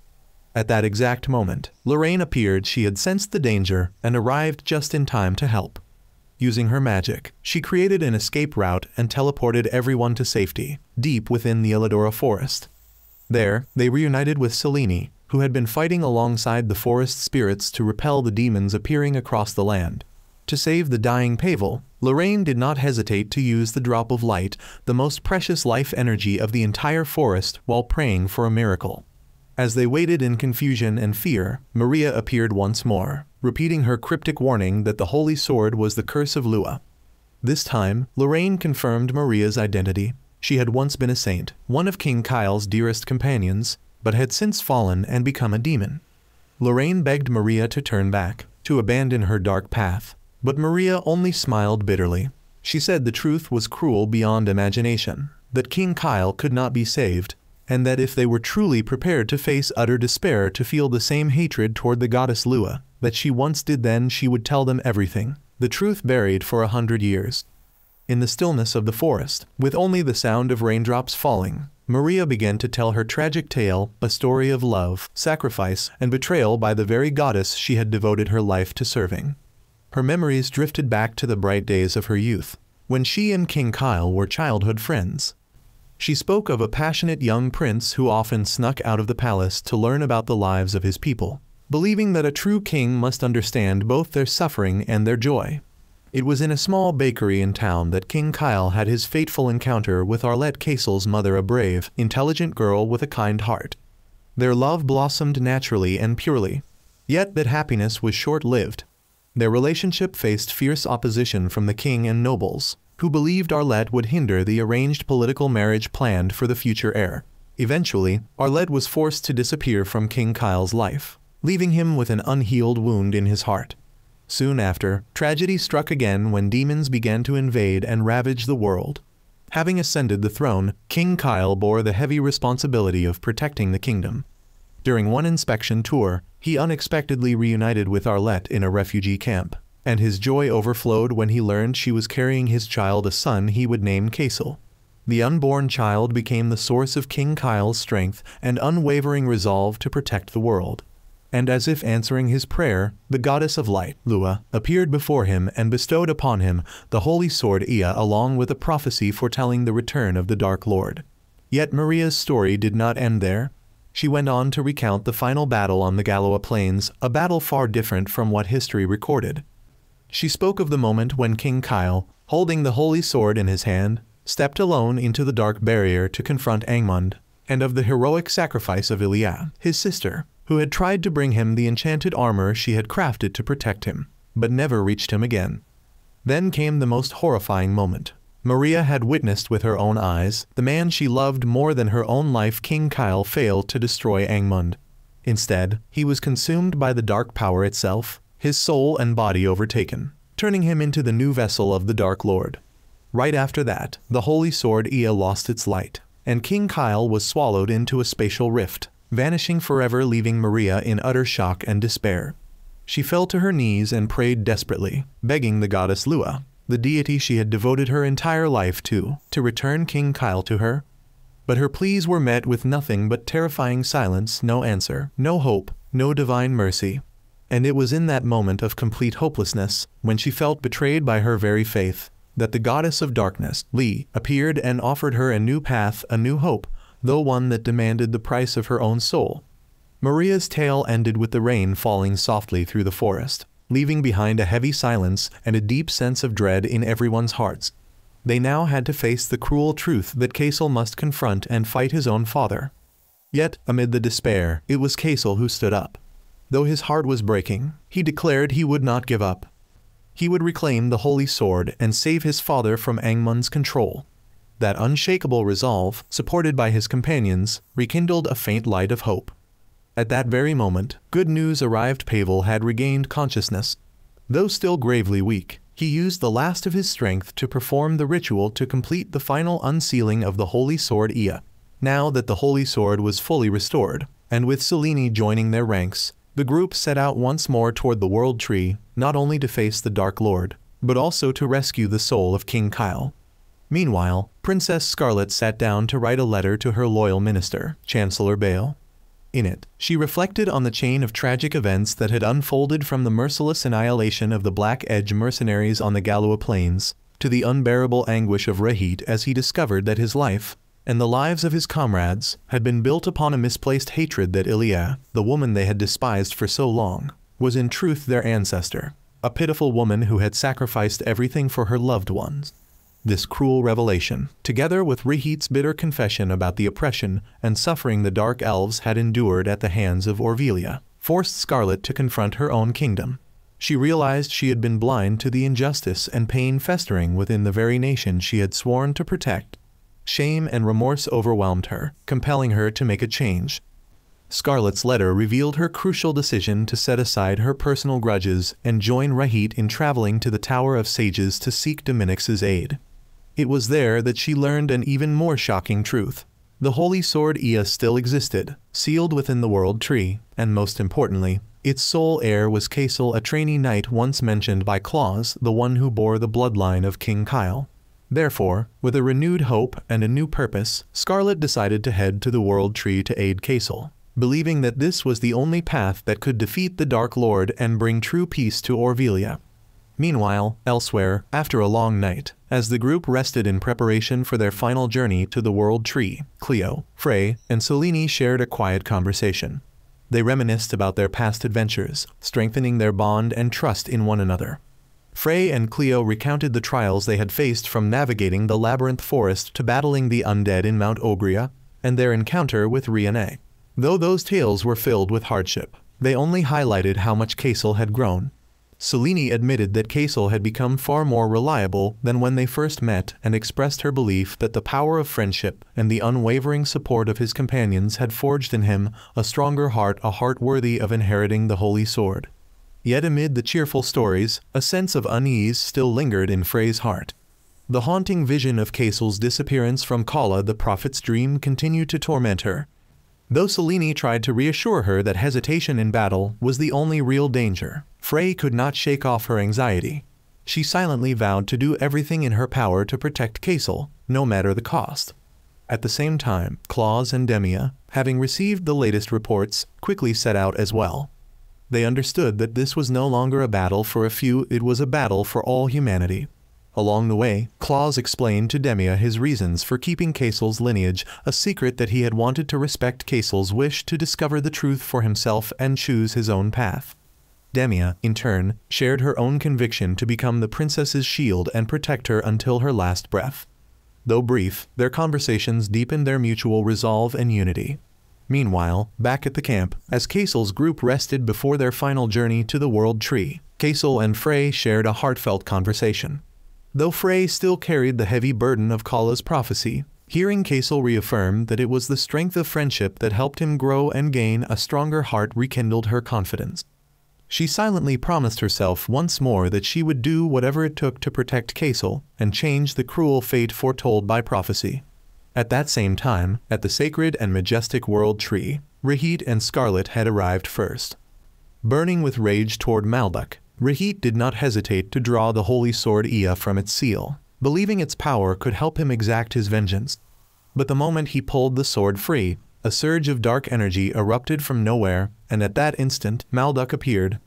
S1: At that exact moment, Lorraine appeared. She had sensed the danger and arrived just in time to help. Using her magic, she created an escape route and teleported everyone to safety, deep within the Elidora forest. There, they reunited with Selene, who had been fighting alongside the forest spirits to repel the demons appearing across the land. To save the dying Pavel, Lorraine did not hesitate to use the drop of light, the most precious life energy of the entire forest, while praying for a miracle. As they waited in confusion and fear, Maria appeared once more, repeating her cryptic warning that the Holy Sword was the curse of Lua. This time, Lorraine confirmed Maria's identity. She had once been a saint, one of King Kyle's dearest companions, but had since fallen and become a demon. Lorraine begged Maria to turn back, to abandon her dark path, but Maria only smiled bitterly. She said the truth was cruel beyond imagination, that King Kyle could not be saved, and that if they were truly prepared to face utter despair, to feel the same hatred toward the goddess Lua that she once did, then she would tell them everything, the truth buried for 100 years. In the stillness of the forest, with only the sound of raindrops falling, Maria began to tell her tragic tale, a story of love, sacrifice, and betrayal by the very goddess she had devoted her life to serving. Her memories drifted back to the bright days of her youth, when she and King Kyle were childhood friends. She spoke of a passionate young prince who often snuck out of the palace to learn about the lives of his people, believing that a true king must understand both their suffering and their joy. It was in a small bakery in town that King Kyle had his fateful encounter with Arlette Kaisel's mother, a brave, intelligent girl with a kind heart. Their love blossomed naturally and purely, yet that happiness was short-lived. Their relationship faced fierce opposition from the king and nobles, who believed Arlette would hinder the arranged political marriage planned for the future heir. Eventually, Arlette was forced to disappear from King Kyle's life, leaving him with an unhealed wound in his heart. Soon after, tragedy struck again when demons began to invade and ravage the world. Having ascended the throne, King Kyle bore the heavy responsibility of protecting the kingdom. During one inspection tour, he unexpectedly reunited with Arlette in a refugee camp, and his joy overflowed when he learned she was carrying his child, a son he would name Kaisel. The unborn child became the source of King Kyle's strength and unwavering resolve to protect the world. And as if answering his prayer, the goddess of light, Lua, appeared before him and bestowed upon him the holy sword Ea, along with a prophecy foretelling the return of the Dark Lord. Yet Maria's story did not end there. She went on to recount the final battle on the Galoa Plains, a battle far different from what history recorded. She spoke of the moment when King Kyle, holding the holy sword in his hand, stepped alone into the dark barrier to confront Angmund, and of the heroic sacrifice of Ilia, his sister, who had tried to bring him the enchanted armor she had crafted to protect him, but never reached him again. Then came the most horrifying moment. Maria had witnessed with her own eyes the man she loved more than her own life, King Kyle, failed to destroy Angmund. Instead, he was consumed by the dark power itself, his soul and body overtaken, turning him into the new vessel of the Dark Lord. Right after that, the holy sword Ea lost its light, and King Kyle was swallowed into a spatial rift, vanishing forever, leaving Maria in utter shock and despair. She fell to her knees and prayed desperately, begging the goddess Lua, the deity she had devoted her entire life to return King Kyle to her. But her pleas were met with nothing but terrifying silence, no answer, no hope, no divine mercy. And it was in that moment of complete hopelessness, when she felt betrayed by her very faith, that the goddess of darkness, Li, appeared and offered her a new path, a new hope, though one that demanded the price of her own soul. Maria's tale ended with the rain falling softly through the forest, leaving behind a heavy silence and a deep sense of dread in everyone's hearts. They now had to face the cruel truth that Kaisel must confront and fight his own father. Yet, amid the despair, it was Kaisel who stood up. Though his heart was breaking, he declared he would not give up. He would reclaim the holy sword and save his father from Angmund's control. That unshakable resolve, supported by his companions, rekindled a faint light of hope. At that very moment, good news arrived. Pavel had regained consciousness. Though still gravely weak, he used the last of his strength to perform the ritual to complete the final unsealing of the holy sword Ea. Now that the holy sword was fully restored, and with Selene joining their ranks, the group set out once more toward the World Tree, not only to face the Dark Lord, but also to rescue the soul of King Kyle. Meanwhile, Princess Scarlet sat down to write a letter to her loyal minister, Chancellor Bale. In it, she reflected on the chain of tragic events that had unfolded, from the merciless annihilation of the Black Edge mercenaries on the Galoa Plains, to the unbearable anguish of Rahit as he discovered that his life, and the lives of his comrades, had been built upon a misplaced hatred, that Ilia, the woman they had despised for so long, was in truth their ancestor, a pitiful woman who had sacrificed everything for her loved ones. This cruel revelation, together with Rahit's bitter confession about the oppression and suffering the Dark Elves had endured at the hands of Orvelia, forced Scarlet to confront her own kingdom. She realized she had been blind to the injustice and pain festering within the very nation she had sworn to protect. Shame and remorse overwhelmed her, compelling her to make a change. Scarlet's letter revealed her crucial decision to set aside her personal grudges and join Rahit in traveling to the Tower of Sages to seek Dominic's aid. It was there that she learned an even more shocking truth. The holy sword Ea still existed, sealed within the World Tree, and most importantly, its sole heir was Kaisel, a trainee knight once mentioned by Claus, the one who bore the bloodline of King Kyle. Therefore, with a renewed hope and a new purpose, Scarlet decided to head to the World Tree to aid Kaisel, believing that this was the only path that could defeat the Dark Lord and bring true peace to Orvelia. Meanwhile, elsewhere, after a long night, as the group rested in preparation for their final journey to the World Tree, Cleo, Frey, and Selene shared a quiet conversation. They reminisced about their past adventures, strengthening their bond and trust in one another. Frey and Cleo recounted the trials they had faced, from navigating the labyrinth forest to battling the undead in Mount Ogria, and their encounter with Riane. Though those tales were filled with hardship, they only highlighted how much Kaisel had grown. Selene admitted that Kaisel had become far more reliable than when they first met and expressed her belief that the power of friendship and the unwavering support of his companions had forged in him a stronger heart, a heart worthy of inheriting the Holy Sword. Yet amid the cheerful stories, a sense of unease still lingered in Frey's heart. The haunting vision of Kaisel's disappearance from Kala the Prophet's dream continued to torment her. Though Selene tried to reassure her that hesitation in battle was the only real danger, Frey could not shake off her anxiety. She silently vowed to do everything in her power to protect Kaisel, no matter the cost. At the same time, Claus and Demia, having received the latest reports, quickly set out as well. They understood that this was no longer a battle for a few, it was a battle for all humanity. Along the way, Claus explained to Demia his reasons for keeping Kaisel's lineage a secret, that he had wanted to respect Kaisel's wish to discover the truth for himself and choose his own path. Demia, in turn, shared her own conviction to become the princess's shield and protect her until her last breath. Though brief, their conversations deepened their mutual resolve and unity. Meanwhile, back at the camp, as Kaisel's group rested before their final journey to the World Tree, Kaisel and Frey shared a heartfelt conversation. Though Frey still carried the heavy burden of Kala's prophecy, hearing Kaisel reaffirm that it was the strength of friendship that helped him grow and gain a stronger heart rekindled her confidence. She silently promised herself once more that she would do whatever it took to protect Kaisel and change the cruel fate foretold by prophecy. At that same time, at the sacred and majestic World Tree, Rahit and Scarlet had arrived first. Burning with rage toward Malduk, Rahit did not hesitate to draw the holy sword Ea from its seal, believing its power could help him exact his vengeance. But the moment he pulled the sword free, a surge of dark energy erupted from nowhere, and at that instant, Malduk appeared.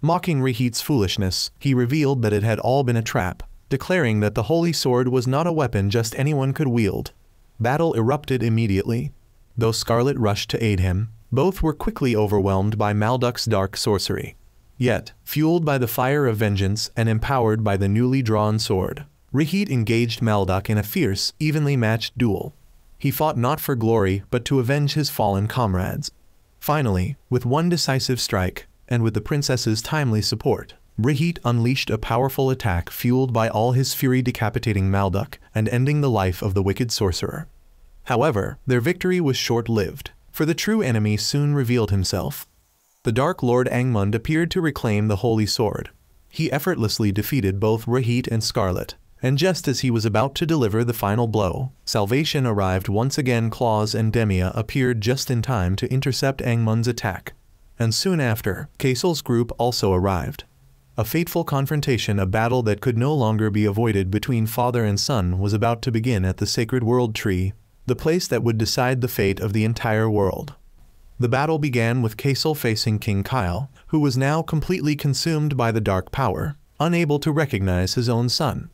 S1: Mocking Rahit's foolishness, he revealed that it had all been a trap, declaring that the holy sword was not a weapon just anyone could wield. Battle erupted immediately. Though Scarlet rushed to aid him, both were quickly overwhelmed by Malduk's dark sorcery. Yet, fueled by the fire of vengeance and empowered by the newly drawn sword, Rahit engaged Malduk in a fierce, evenly matched duel. He fought not for glory but to avenge his fallen comrades. Finally, with one decisive strike, and with the princess's timely support, Rahit unleashed a powerful attack fueled by all his fury, decapitating Malduk and ending the life of the wicked sorcerer. However, their victory was short-lived, for the true enemy soon revealed himself. The Dark Lord Angmund appeared to reclaim the holy sword. He effortlessly defeated both Rahit and Scarlet, and just as he was about to deliver the final blow, salvation arrived once again. Claus and Demia appeared just in time to intercept Angmund's attack. And soon after, Kaisel's group also arrived. A fateful confrontation, a battle that could no longer be avoided between father and son, was about to begin at the sacred World Tree, the place that would decide the fate of the entire world. The battle began with Kaisel facing King Kyle, who was now completely consumed by the dark power, unable to recognize his own son.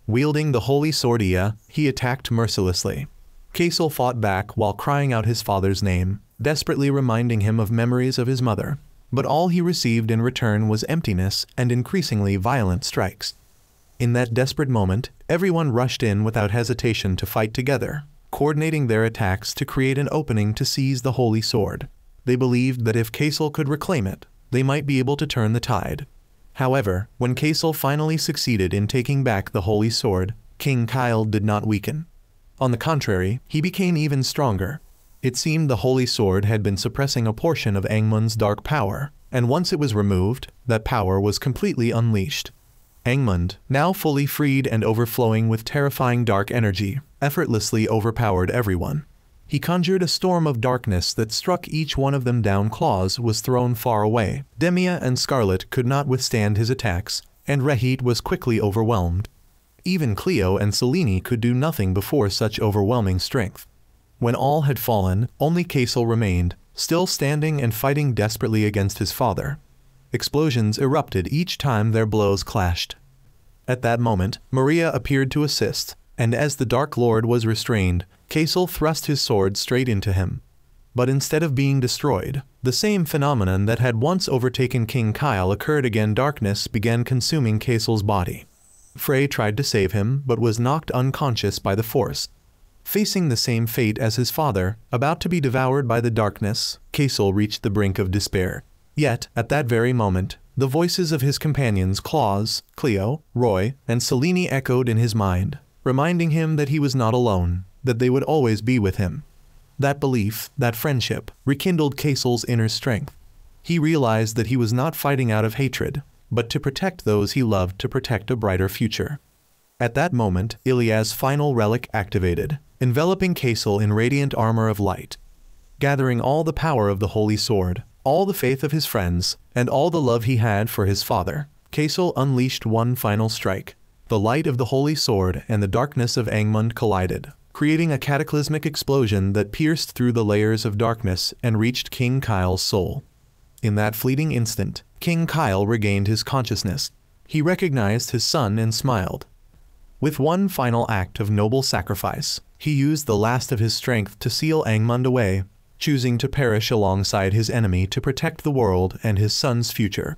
S1: Wielding the holy sword Ea, he attacked mercilessly. Kaisel fought back while crying out his father's name, desperately reminding him of memories of his mother, but all he received in return was emptiness and increasingly violent strikes. In that desperate moment, everyone rushed in without hesitation to fight together, coordinating their attacks to create an opening to seize the holy sword. They believed that if Kaisel could reclaim it, they might be able to turn the tide. However, when Kaisel finally succeeded in taking back the holy sword, King Kyle did not weaken. On the contrary, he became even stronger. It seemed the holy sword had been suppressing a portion of Angmund's dark power, and once it was removed, that power was completely unleashed. Angmund, now fully freed and overflowing with terrifying dark energy, effortlessly overpowered everyone. He conjured a storm of darkness that struck each one of them down. Claus was thrown far away. Demia and Scarlet could not withstand his attacks, and Rahit was quickly overwhelmed. Even Cleo and Selene could do nothing before such overwhelming strength. When all had fallen, only Kaisel remained, still standing and fighting desperately against his father. Explosions erupted each time their blows clashed. At that moment, Maria appeared to assist, and as the Dark Lord was restrained, Kaisel thrust his sword straight into him. But instead of being destroyed, the same phenomenon that had once overtaken King Kyle occurred again. Darkness began consuming Kaisel's body. Frey tried to save him but was knocked unconscious by the force. Facing the same fate as his father, about to be devoured by the darkness, Kaisel reached the brink of despair. Yet, at that very moment, the voices of his companions Claus, Cleo, Roy, and Selene echoed in his mind, reminding him that he was not alone, that they would always be with him. That belief, that friendship, rekindled Kaisel's inner strength. He realized that he was not fighting out of hatred, but to protect those he loved, to protect a brighter future. At that moment, Ilia's final relic activated, enveloping Kaisel in radiant armor of light. Gathering all the power of the holy sword, all the faith of his friends, and all the love he had for his father, Kaisel unleashed one final strike. The light of the holy sword and the darkness of Angmund collided, creating a cataclysmic explosion that pierced through the layers of darkness and reached King Kyle's soul. In that fleeting instant, King Kyle regained his consciousness. He recognized his son and smiled. With one final act of noble sacrifice, he used the last of his strength to seal Angmund away, choosing to perish alongside his enemy to protect the world and his son's future.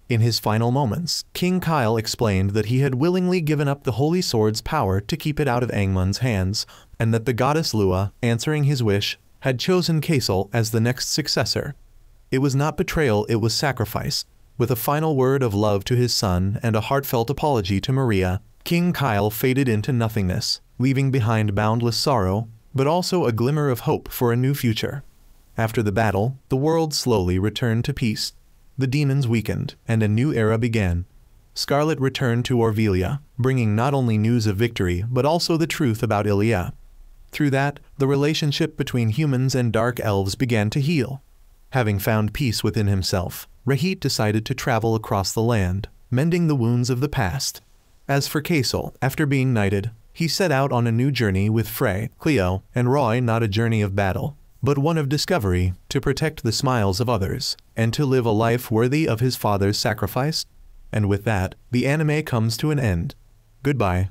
S1: In his final moments, King Kyle explained that he had willingly given up the Holy Sword's power to keep it out of Angmund's hands, and that the goddess Lua, answering his wish, had chosen Kaisel as the next successor. It was not betrayal, it was sacrifice. With a final word of love to his son and a heartfelt apology to Maria, King Kyle faded into nothingness, leaving behind boundless sorrow, but also a glimmer of hope for a new future. After the battle, the world slowly returned to peace. The demons weakened, and a new era began. Scarlet returned to Orvelia, bringing not only news of victory but also the truth about Ilia. Through that, the relationship between humans and dark elves began to heal. Having found peace within himself, Rahit decided to travel across the land, mending the wounds of the past. As for Kaisel, after being knighted, he set out on a new journey with Frey, Cleo, and Roy, not a journey of battle, but one of discovery, to protect the smiles of others, and to live a life worthy of his father's sacrifice. And with that, the anime comes to an end. Goodbye.